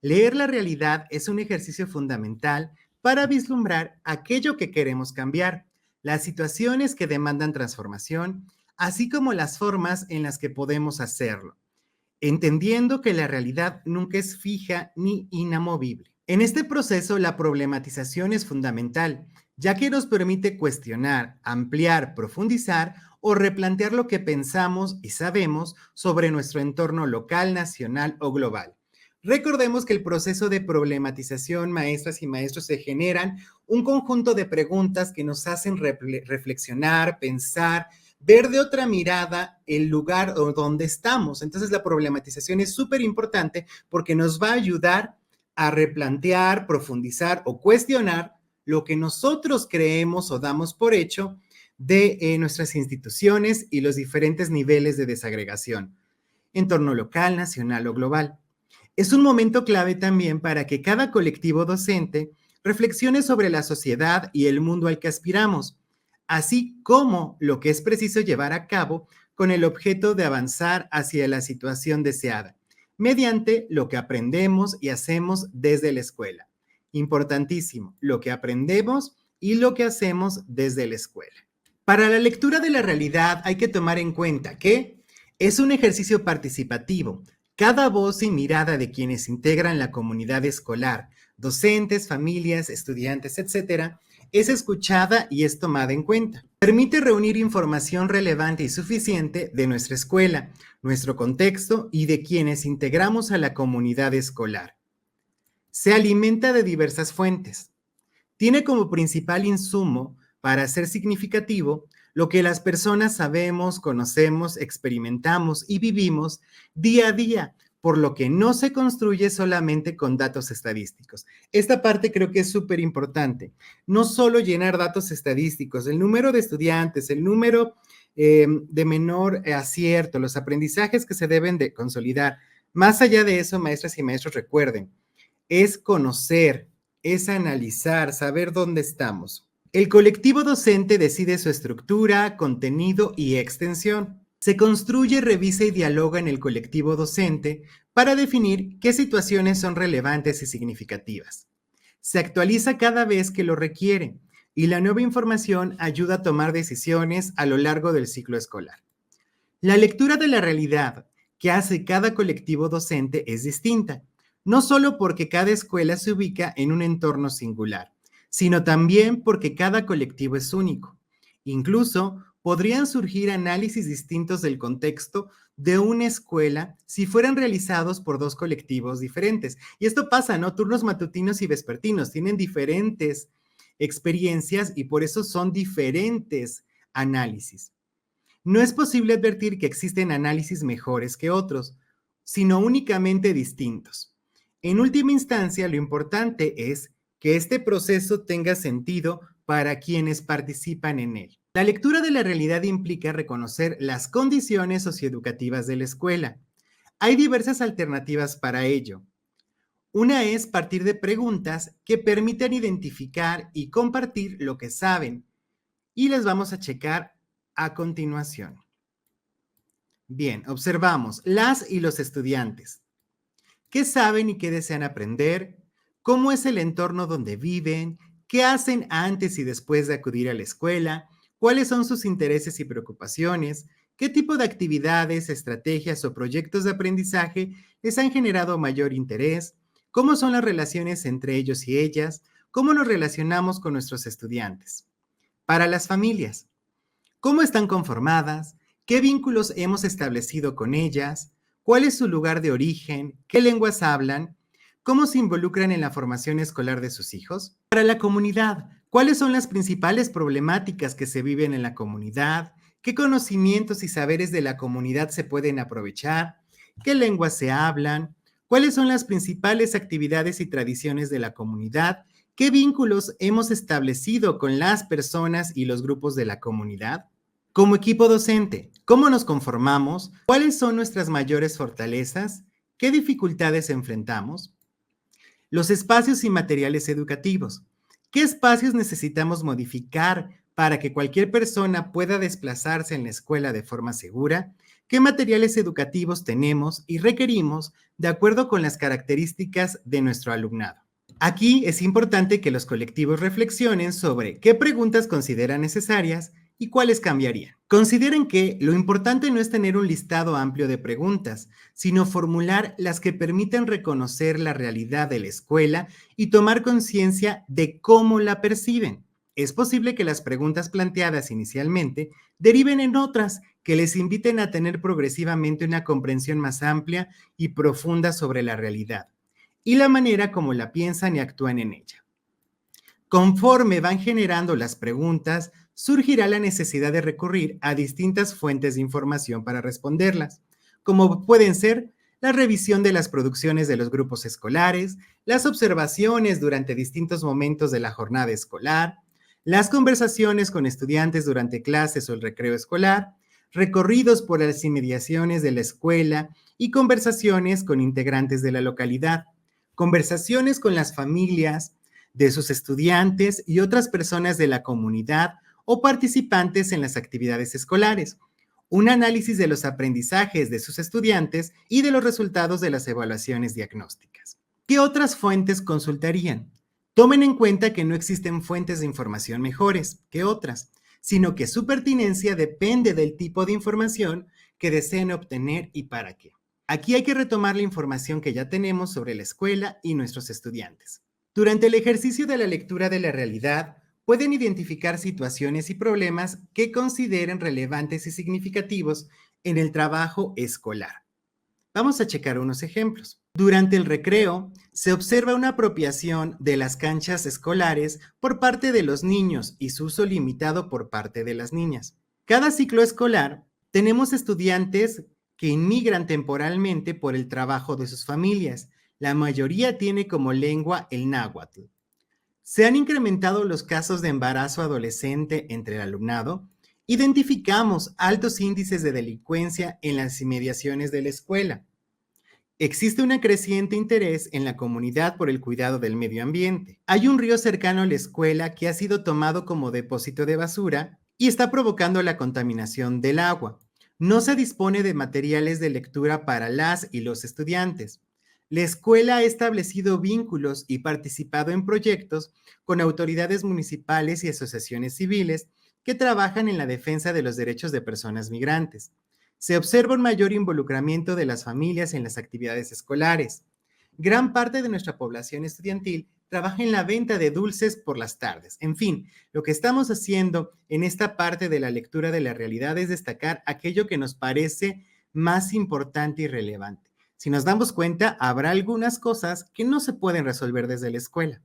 Leer la realidad es un ejercicio fundamental para vislumbrar aquello que queremos cambiar, las situaciones que demandan transformación, así como las formas en las que podemos hacerlo, entendiendo que la realidad nunca es fija ni inamovible. En este proceso, la problematización es fundamental, ya que nos permite cuestionar, ampliar, profundizar o replantear lo que pensamos y sabemos sobre nuestro entorno local, nacional o global. Recordemos que el proceso de problematización, maestras y maestros, se generan un conjunto de preguntas que nos hacen reflexionar, pensar, ver de otra mirada el lugar donde estamos. Entonces la problematización es súper importante porque nos va a ayudar a replantear, profundizar o cuestionar lo que nosotros creemos o damos por hecho de nuestras instituciones y los diferentes niveles de desagregación, entorno local, nacional o global. Es un momento clave también para que cada colectivo docente reflexiones sobre la sociedad y el mundo al que aspiramos, así como lo que es preciso llevar a cabo con el objeto de avanzar hacia la situación deseada, mediante lo que aprendemos y hacemos desde la escuela. Importantísimo, lo que aprendemos y lo que hacemos desde la escuela. Para la lectura de la realidad hay que tomar en cuenta que es un ejercicio participativo. Cada voz y mirada de quienes integran la comunidad escolar, docentes, familias, estudiantes, etcétera, es escuchada y es tomada en cuenta. Permite reunir información relevante y suficiente de nuestra escuela, nuestro contexto y de quienes integramos a la comunidad escolar. Se alimenta de diversas fuentes. Tiene como principal insumo para ser significativo lo que las personas sabemos, conocemos, experimentamos y vivimos día a día, por lo que no se construye solamente con datos estadísticos. Esta parte creo que es súper importante. No solo llenar datos estadísticos, el número de estudiantes, el número de menor acierto, los aprendizajes que se deben de consolidar. Más allá de eso, maestras y maestros, recuerden, es conocer, es analizar, saber dónde estamos. El colectivo docente decide su estructura, contenido y extensión. Se construye, revisa y dialoga en el colectivo docente para definir qué situaciones son relevantes y significativas. Se actualiza cada vez que lo requiere y la nueva información ayuda a tomar decisiones a lo largo del ciclo escolar. La lectura de la realidad que hace cada colectivo docente es distinta, no solo porque cada escuela se ubica en un entorno singular, sino también porque cada colectivo es único. Incluso podrían surgir análisis distintos del contexto de una escuela si fueran realizados por dos colectivos diferentes. Y esto pasa, ¿no? Turnos matutinos y vespertinos tienen diferentes experiencias y por eso son diferentes análisis. No es posible advertir que existen análisis mejores que otros, sino únicamente distintos. En última instancia, lo importante es que este proceso tenga sentido para quienes participan en él. La lectura de la realidad implica reconocer las condiciones socioeducativas de la escuela. Hay diversas alternativas para ello. Una es partir de preguntas que permitan identificar y compartir lo que saben, y les vamos a checar a continuación. Bien, observamos las y los estudiantes. ¿Qué saben y qué desean aprender? ¿Cómo es el entorno donde viven? ¿Qué hacen antes y después de acudir a la escuela? ¿Cuáles son sus intereses y preocupaciones? ¿Qué tipo de actividades, estrategias o proyectos de aprendizaje les han generado mayor interés? ¿Cómo son las relaciones entre ellos y ellas? ¿Cómo nos relacionamos con nuestros estudiantes? Para las familias, ¿cómo están conformadas? ¿Qué vínculos hemos establecido con ellas? ¿Cuál es su lugar de origen? ¿Qué lenguas hablan? ¿Cómo se involucran en la formación escolar de sus hijos? Para la comunidad, ¿cuáles son las principales problemáticas que se viven en la comunidad? ¿Qué conocimientos y saberes de la comunidad se pueden aprovechar? ¿Qué lenguas se hablan? ¿Cuáles son las principales actividades y tradiciones de la comunidad? ¿Qué vínculos hemos establecido con las personas y los grupos de la comunidad? Como equipo docente, ¿cómo nos conformamos? ¿Cuáles son nuestras mayores fortalezas? ¿Qué dificultades enfrentamos? Los espacios y materiales educativos. ¿Qué espacios necesitamos modificar para que cualquier persona pueda desplazarse en la escuela de forma segura? ¿Qué materiales educativos tenemos y requerimos de acuerdo con las características de nuestro alumnado? Aquí es importante que los colectivos reflexionen sobre qué preguntas consideran necesarias y cuáles cambiarían. Consideren que lo importante no es tener un listado amplio de preguntas, sino formular las que permitan reconocer la realidad de la escuela y tomar conciencia de cómo la perciben. Es posible que las preguntas planteadas inicialmente deriven en otras que les inviten a tener progresivamente una comprensión más amplia y profunda sobre la realidad y la manera como la piensan y actúan en ella. Conforme van generando las preguntas, surgirá la necesidad de recurrir a distintas fuentes de información para responderlas, como pueden ser la revisión de las producciones de los grupos escolares, las observaciones durante distintos momentos de la jornada escolar, las conversaciones con estudiantes durante clases o el recreo escolar, recorridos por las inmediaciones de la escuela y conversaciones con integrantes de la localidad, conversaciones con las familias de sus estudiantes y otras personas de la comunidad o participantes en las actividades escolares, un análisis de los aprendizajes de sus estudiantes y de los resultados de las evaluaciones diagnósticas. ¿Qué otras fuentes consultarían? Tomen en cuenta que no existen fuentes de información mejores que otras, sino que su pertinencia depende del tipo de información que deseen obtener y para qué. Aquí hay que retomar la información que ya tenemos sobre la escuela y nuestros estudiantes. Durante el ejercicio de la lectura de la realidad, pueden identificar situaciones y problemas que consideren relevantes y significativos en el trabajo escolar. Vamos a checar unos ejemplos. Durante el recreo, se observa una apropiación de las canchas escolares por parte de los niños y su uso limitado por parte de las niñas. Cada ciclo escolar, tenemos estudiantes que inmigran temporalmente por el trabajo de sus familias. La mayoría tiene como lengua el náhuatl. Se han incrementado los casos de embarazo adolescente entre el alumnado. Identificamos altos índices de delincuencia en las inmediaciones de la escuela. Existe un creciente interés en la comunidad por el cuidado del medio ambiente. Hay un río cercano a la escuela que ha sido tomado como depósito de basura y está provocando la contaminación del agua. No se dispone de materiales de lectura para las y los estudiantes. La escuela ha establecido vínculos y participado en proyectos con autoridades municipales y asociaciones civiles que trabajan en la defensa de los derechos de personas migrantes. Se observa un mayor involucramiento de las familias en las actividades escolares. Gran parte de nuestra población estudiantil trabaja en la venta de dulces por las tardes. En fin, lo que estamos haciendo en esta parte de la lectura de la realidad es destacar aquello que nos parece más importante y relevante. Si nos damos cuenta, habrá algunas cosas que no se pueden resolver desde la escuela.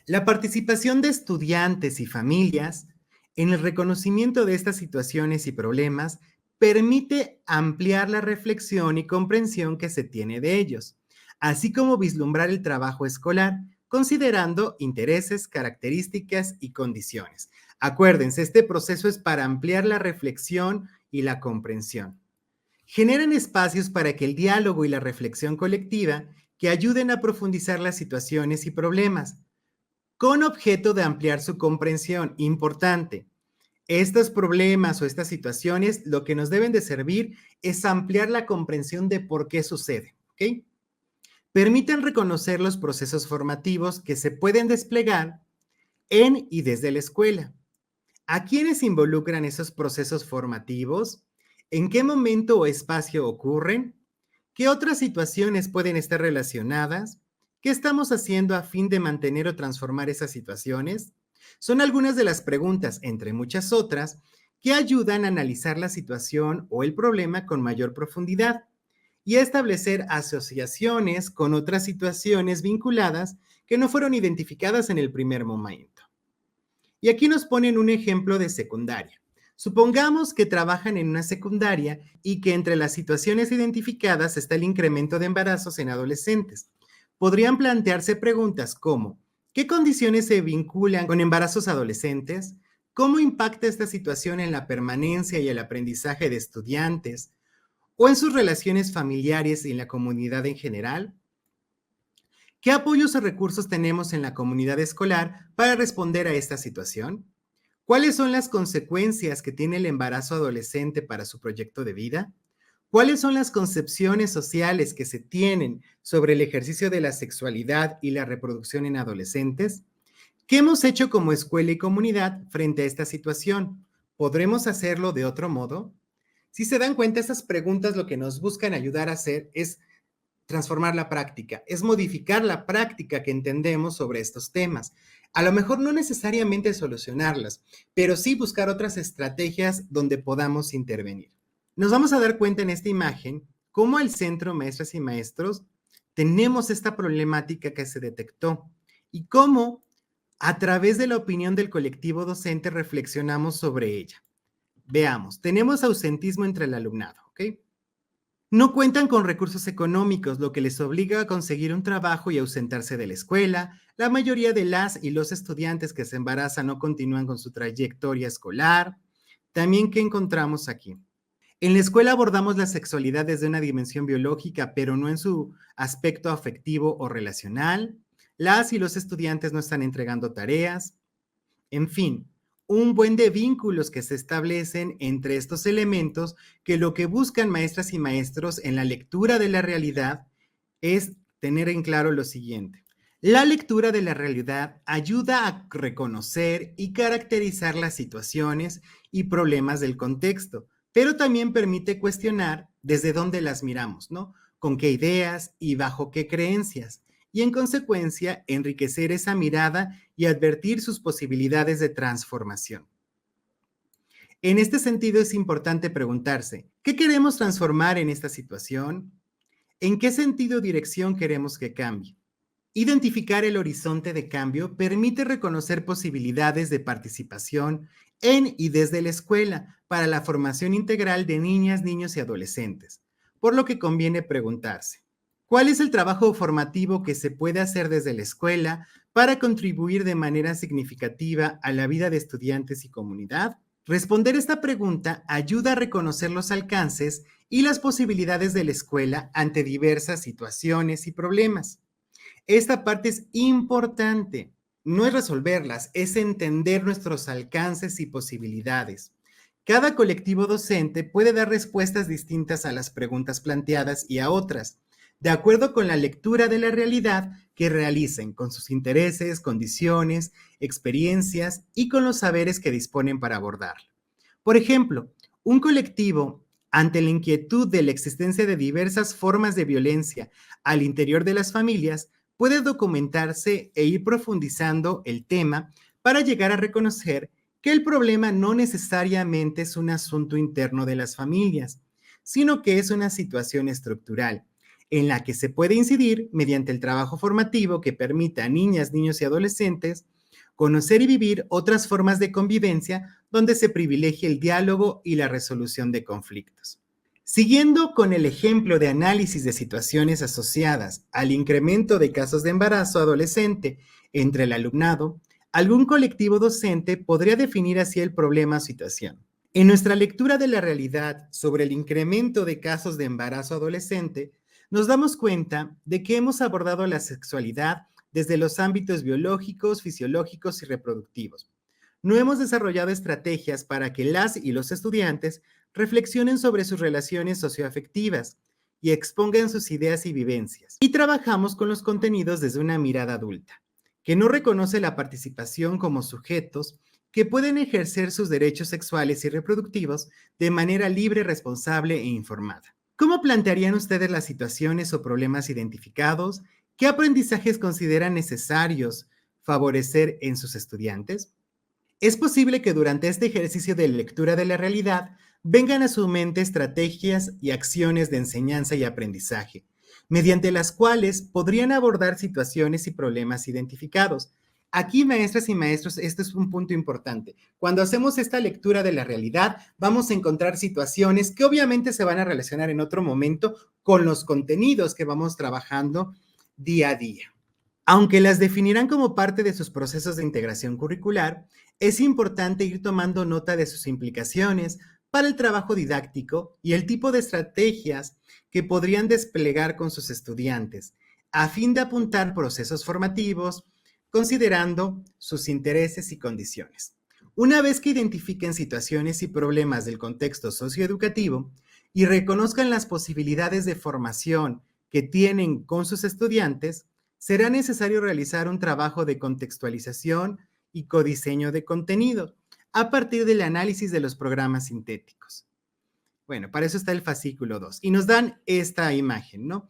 La participación de estudiantes y familias en el reconocimiento de estas situaciones y problemas permite ampliar la reflexión y comprensión que se tiene de ellos, así como vislumbrar el trabajo escolar, considerando intereses, características y condiciones. Acuérdense, este proceso es para ampliar la reflexión y la comprensión. Generan espacios para que el diálogo y la reflexión colectiva que ayuden a profundizar las situaciones y problemas, con objeto de ampliar su comprensión. Importante. Estos problemas o estas situaciones lo que nos deben de servir es ampliar la comprensión de por qué sucede, ¿ok? Permiten reconocer los procesos formativos que se pueden desplegar en y desde la escuela. ¿A quiénes involucran esos procesos formativos? ¿En qué momento o espacio ocurren? ¿Qué otras situaciones pueden estar relacionadas? ¿Qué estamos haciendo a fin de mantener o transformar esas situaciones? Son algunas de las preguntas, entre muchas otras, que ayudan a analizar la situación o el problema con mayor profundidad y a establecer asociaciones con otras situaciones vinculadas que no fueron identificadas en el primer momento. Y aquí nos ponen un ejemplo de secundaria. Supongamos que trabajan en una secundaria y que entre las situaciones identificadas está el incremento de embarazos en adolescentes. Podrían plantearse preguntas como, ¿qué condiciones se vinculan con embarazos adolescentes? ¿Cómo impacta esta situación en la permanencia y el aprendizaje de estudiantes? ¿O en sus relaciones familiares y en la comunidad en general? ¿Qué apoyos o recursos tenemos en la comunidad escolar para responder a esta situación? ¿Cuáles son las consecuencias que tiene el embarazo adolescente para su proyecto de vida? ¿Cuáles son las concepciones sociales que se tienen sobre el ejercicio de la sexualidad y la reproducción en adolescentes? ¿Qué hemos hecho como escuela y comunidad frente a esta situación? ¿Podremos hacerlo de otro modo? Si se dan cuenta, esas preguntas lo que nos buscan ayudar a hacer es transformar la práctica, es modificar la práctica que entendemos sobre estos temas. A lo mejor no necesariamente solucionarlas, pero sí buscar otras estrategias donde podamos intervenir. Nos vamos a dar cuenta en esta imagen cómo el centro Maestras y Maestros tenemos esta problemática que se detectó y cómo a través de la opinión del colectivo docente reflexionamos sobre ella. Veamos, tenemos ausentismo entre el alumnado, ¿ok? No cuentan con recursos económicos, lo que les obliga a conseguir un trabajo y ausentarse de la escuela. La mayoría de las y los estudiantes que se embarazan no continúan con su trayectoria escolar. También, ¿qué encontramos aquí? En la escuela abordamos la sexualidad desde una dimensión biológica, pero no en su aspecto afectivo o relacional. las y los estudiantes no están entregando tareas, en fin, un buen de vínculos que se establecen entre estos elementos que lo que buscan maestras y maestros en la lectura de la realidad es tener en claro lo siguiente. La lectura de la realidad ayuda a reconocer y caracterizar las situaciones y problemas del contexto, pero también permite cuestionar desde dónde las miramos, ¿no? Con qué ideas y bajo qué creencias, y en consecuencia enriquecer esa mirada y advertir sus posibilidades de transformación. En este sentido es importante preguntarse, ¿qué queremos transformar en esta situación? ¿En qué sentido o dirección queremos que cambie? Identificar el horizonte de cambio permite reconocer posibilidades de participación en y desde la escuela para la formación integral de niñas, niños y adolescentes, por lo que conviene preguntarse, ¿cuál es el trabajo formativo que se puede hacer desde la escuela para contribuir de manera significativa a la vida de estudiantes y comunidad? Responder esta pregunta ayuda a reconocer los alcances y las posibilidades de la escuela ante diversas situaciones y problemas. Esta parte es importante. No es resolverlas, es entender nuestros alcances y posibilidades. Cada colectivo docente puede dar respuestas distintas a las preguntas planteadas y a otras, de acuerdo con la lectura de la realidad que realicen, con sus intereses, condiciones, experiencias y con los saberes que disponen para abordarla. Por ejemplo, un colectivo, ante la inquietud de la existencia de diversas formas de violencia al interior de las familias, puede documentarse e ir profundizando el tema para llegar a reconocer que el problema no necesariamente es un asunto interno de las familias, sino que es una situación estructural en la que se puede incidir mediante el trabajo formativo que permita a niñas, niños y adolescentes conocer y vivir otras formas de convivencia donde se privilegie el diálogo y la resolución de conflictos. Siguiendo con el ejemplo de análisis de situaciones asociadas al incremento de casos de embarazo adolescente entre el alumnado, algún colectivo docente podría definir así el problema o situación. En nuestra lectura de la realidad sobre el incremento de casos de embarazo adolescente, nos damos cuenta de que hemos abordado la sexualidad desde los ámbitos biológicos, fisiológicos y reproductivos. No hemos desarrollado estrategias para que las y los estudiantes reflexionen sobre sus relaciones socioafectivas y expongan sus ideas y vivencias. Y trabajamos con los contenidos desde una mirada adulta, que no reconoce la participación como sujetos que pueden ejercer sus derechos sexuales y reproductivos de manera libre, responsable e informada. ¿Cómo plantearían ustedes las situaciones o problemas identificados? ¿Qué aprendizajes consideran necesarios favorecer en sus estudiantes? Es posible que durante este ejercicio de lectura de la realidad vengan a su mente estrategias y acciones de enseñanza y aprendizaje, mediante las cuales podrían abordar situaciones y problemas identificados. Aquí, maestras y maestros, este es un punto importante. Cuando hacemos esta lectura de la realidad, vamos a encontrar situaciones que obviamente se van a relacionar en otro momento con los contenidos que vamos trabajando día a día. Aunque las definirán como parte de sus procesos de integración curricular, es importante ir tomando nota de sus implicaciones para el trabajo didáctico y el tipo de estrategias que podrían desplegar con sus estudiantes, a fin de apuntar procesos formativos, considerando sus intereses y condiciones. Una vez que identifiquen situaciones y problemas del contexto socioeducativo y reconozcan las posibilidades de formación que tienen con sus estudiantes, será necesario realizar un trabajo de contextualización y codiseño de contenido a partir del análisis de los programas sintéticos. Bueno, para eso está el fascículo 2 y nos dan esta imagen, ¿no?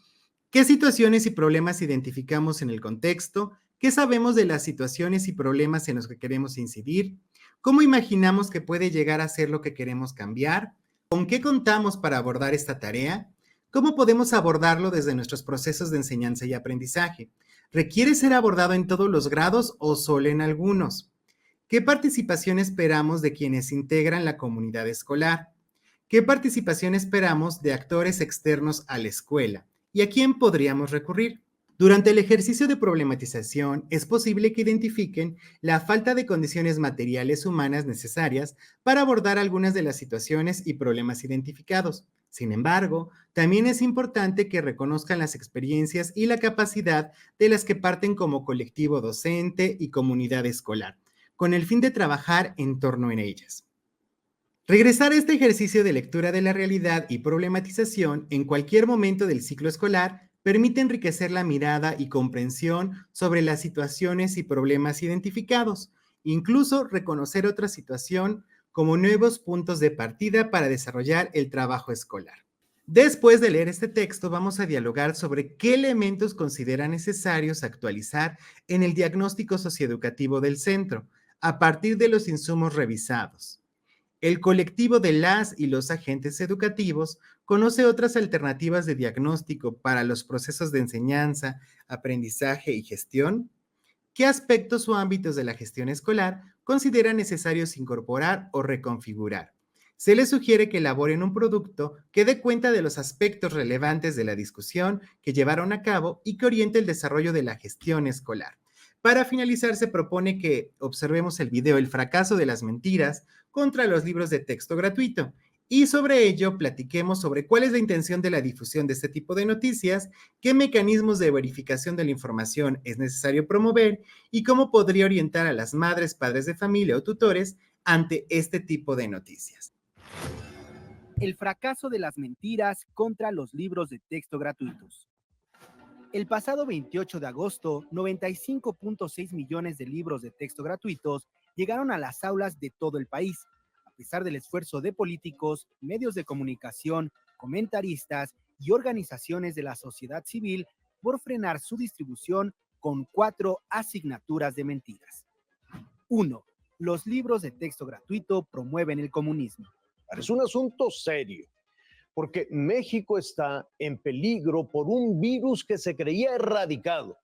¿Qué situaciones y problemas identificamos en el contexto? ¿Qué sabemos de las situaciones y problemas en los que queremos incidir? ¿Cómo imaginamos que puede llegar a ser lo que queremos cambiar? ¿Con qué contamos para abordar esta tarea? ¿Cómo podemos abordarlo desde nuestros procesos de enseñanza y aprendizaje? ¿Requiere ser abordado en todos los grados o solo en algunos? ¿Qué participación esperamos de quienes integran la comunidad escolar? ¿Qué participación esperamos de actores externos a la escuela? ¿Y a quién podríamos recurrir? Durante el ejercicio de problematización, es posible que identifiquen la falta de condiciones materiales humanas necesarias para abordar algunas de las situaciones y problemas identificados. Sin embargo, también es importante que reconozcan las experiencias y la capacidad de las que parten como colectivo docente y comunidad escolar, con el fin de trabajar en torno en ellas. Regresar a este ejercicio de lectura de la realidad y problematización en cualquier momento del ciclo escolar permite enriquecer la mirada y comprensión sobre las situaciones y problemas identificados, incluso reconocer otra situación como nuevos puntos de partida para desarrollar el trabajo escolar. Después de leer este texto, vamos a dialogar sobre qué elementos considera necesarios actualizar en el diagnóstico socioeducativo del centro, a partir de los insumos revisados. El colectivo de las y los agentes educativos conoce otras alternativas de diagnóstico para los procesos de enseñanza, aprendizaje y gestión. ¿Qué aspectos o ámbitos de la gestión escolar considera necesarios incorporar o reconfigurar? Se les sugiere que elaboren un producto que dé cuenta de los aspectos relevantes de la discusión que llevaron a cabo y que oriente el desarrollo de la gestión escolar. Para finalizar, se propone que observemos el video El fracaso de las mentiras contra los libros de texto gratuito y sobre ello platiquemos sobre cuál es la intención de la difusión de este tipo de noticias, qué mecanismos de verificación de la información es necesario promover y cómo podría orientar a las madres, padres de familia o tutores ante este tipo de noticias. El fracaso de las mentiras contra los libros de texto gratuitos. El pasado 28 de agosto, 95.6 millones de libros de texto gratuitos llegaron a las aulas de todo el país, a pesar del esfuerzo de políticos, medios de comunicación, comentaristas y organizaciones de la sociedad civil por frenar su distribución con 4 asignaturas de mentiras. 1. Los libros de texto gratuito promueven el comunismo. Es un asunto serio, porque México está en peligro por un virus que se creía erradicado,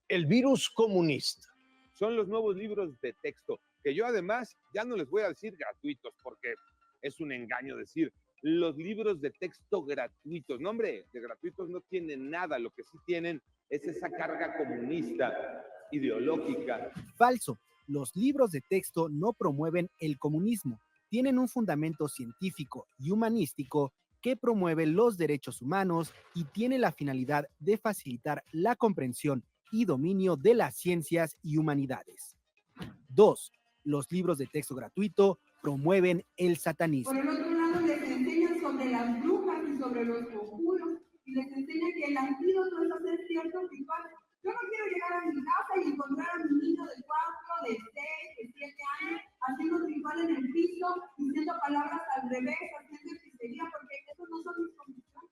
el virus comunista. Son los nuevos libros de texto, que yo además ya no les voy a decir gratuitos, porque es un engaño decir los libros de texto gratuitos. No, hombre, de gratuitos no tienen nada, lo que sí tienen es esa carga comunista, ideológica. Falso, los libros de texto no promueven el comunismo, tienen un fundamento científico y humanístico que promueve los derechos humanos y tiene la finalidad de facilitar la comprensión y dominio de las ciencias y humanidades. 2. Los libros de texto gratuito promueven el satanismo. Por el otro lado, les enseñan sobre las brujas y sobre los conjuros, y les enseñan que el antídoto es hacer ciertos rituales. Yo no quiero llegar a mi casa y encontrar a mi niño de 4, de 6, de 7 años haciendo un ritual en el piso, diciendo palabras al revés, haciendo hechicería, porque eso no son mis condiciones.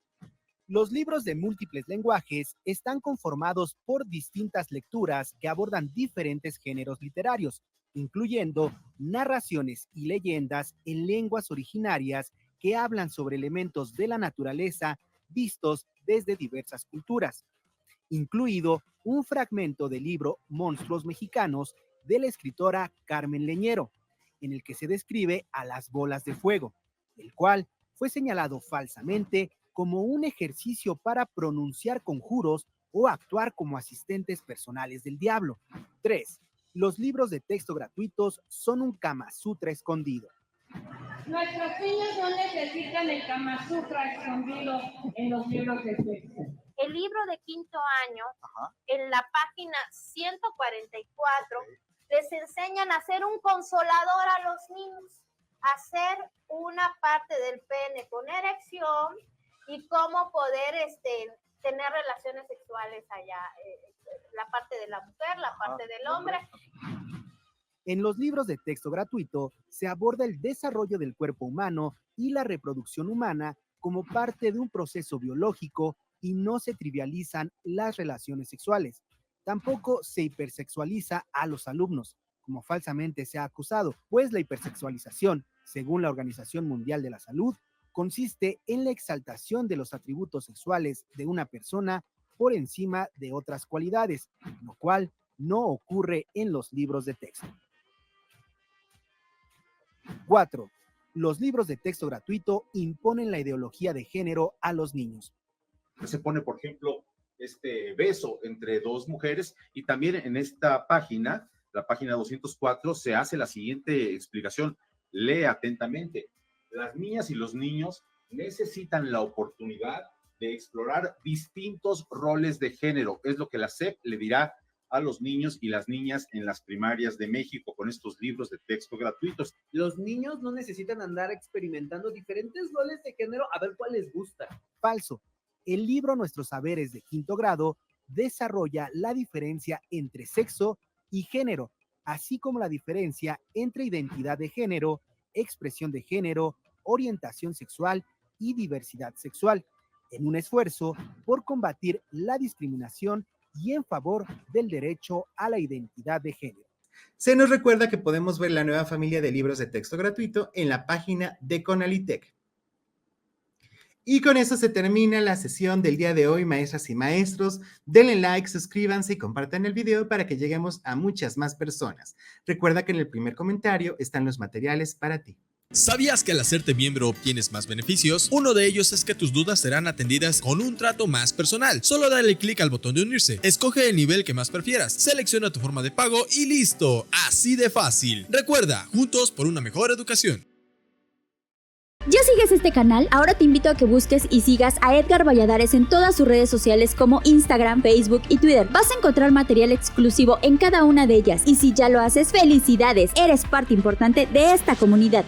Los libros de múltiples lenguajes están conformados por distintas lecturas que abordan diferentes géneros literarios, incluyendo narraciones y leyendas en lenguas originarias que hablan sobre elementos de la naturaleza vistos desde diversas culturas, incluido un fragmento del libro Monstruos Mexicanos de la escritora Carmen Leñero, en el que se describe a las bolas de fuego, el cual fue señalado falsamente como un ejercicio para pronunciar conjuros o actuar como asistentes personales del diablo. 3. Los libros de texto gratuitos son un Kama Sutra escondido. Nuestros niños no necesitan el Kama Sutra escondido en los libros de texto. El libro de quinto año, en la página 144, les enseñan a hacer un consolador a los niños, hacer una parte del pene con erección y cómo poder tener relaciones sexuales allá, la parte de la mujer, la parte del hombre. En los libros de texto gratuito se aborda el desarrollo del cuerpo humano y la reproducción humana como parte de un proceso biológico y no se trivializan las relaciones sexuales. Tampoco se hipersexualiza a los alumnos, como falsamente se ha acusado, pues la hipersexualización, según la Organización Mundial de la Salud, consiste en la exaltación de los atributos sexuales de una persona por encima de otras cualidades, lo cual no ocurre en los libros de texto. 4. Los libros de texto gratuito imponen la ideología de género a los niños. Se pone, por ejemplo, este beso entre dos mujeres y también en esta página, la página 204, se hace la siguiente explicación. Lee atentamente. Las niñas y los niños necesitan la oportunidad de explorar distintos roles de género. Es lo que la SEP le dirá a los niños y las niñas en las primarias de México con estos libros de texto gratuitos. Los niños no necesitan andar experimentando diferentes roles de género a ver cuál les gusta. Falso. El libro Nuestros Saberes de quinto grado desarrolla la diferencia entre sexo y género, así como la diferencia entre identidad de género, expresión de género, orientación sexual y diversidad sexual, en un esfuerzo por combatir la discriminación y en favor del derecho a la identidad de género. Se nos recuerda que podemos ver la nueva familia de libros de texto gratuito en la página de Conalitec. Y con eso se termina la sesión del día de hoy, maestras y maestros. Denle like, suscríbanse y compartan el video para que lleguemos a muchas más personas. Recuerda que en el primer comentario están los materiales para ti. ¿Sabías que al hacerte miembro obtienes más beneficios? Uno de ellos es que tus dudas serán atendidas con un trato más personal. Solo dale clic al botón de unirse, escoge el nivel que más prefieras, selecciona tu forma de pago y listo. Así de fácil. Recuerda, juntos por una mejor educación. ¿Ya sigues este canal? Ahora te invito a que busques y sigas a Edgar Valladares en todas sus redes sociales como Instagram, Facebook y Twitter. Vas a encontrar material exclusivo en cada una de ellas. Y si ya lo haces, ¡felicidades! Eres parte importante de esta comunidad.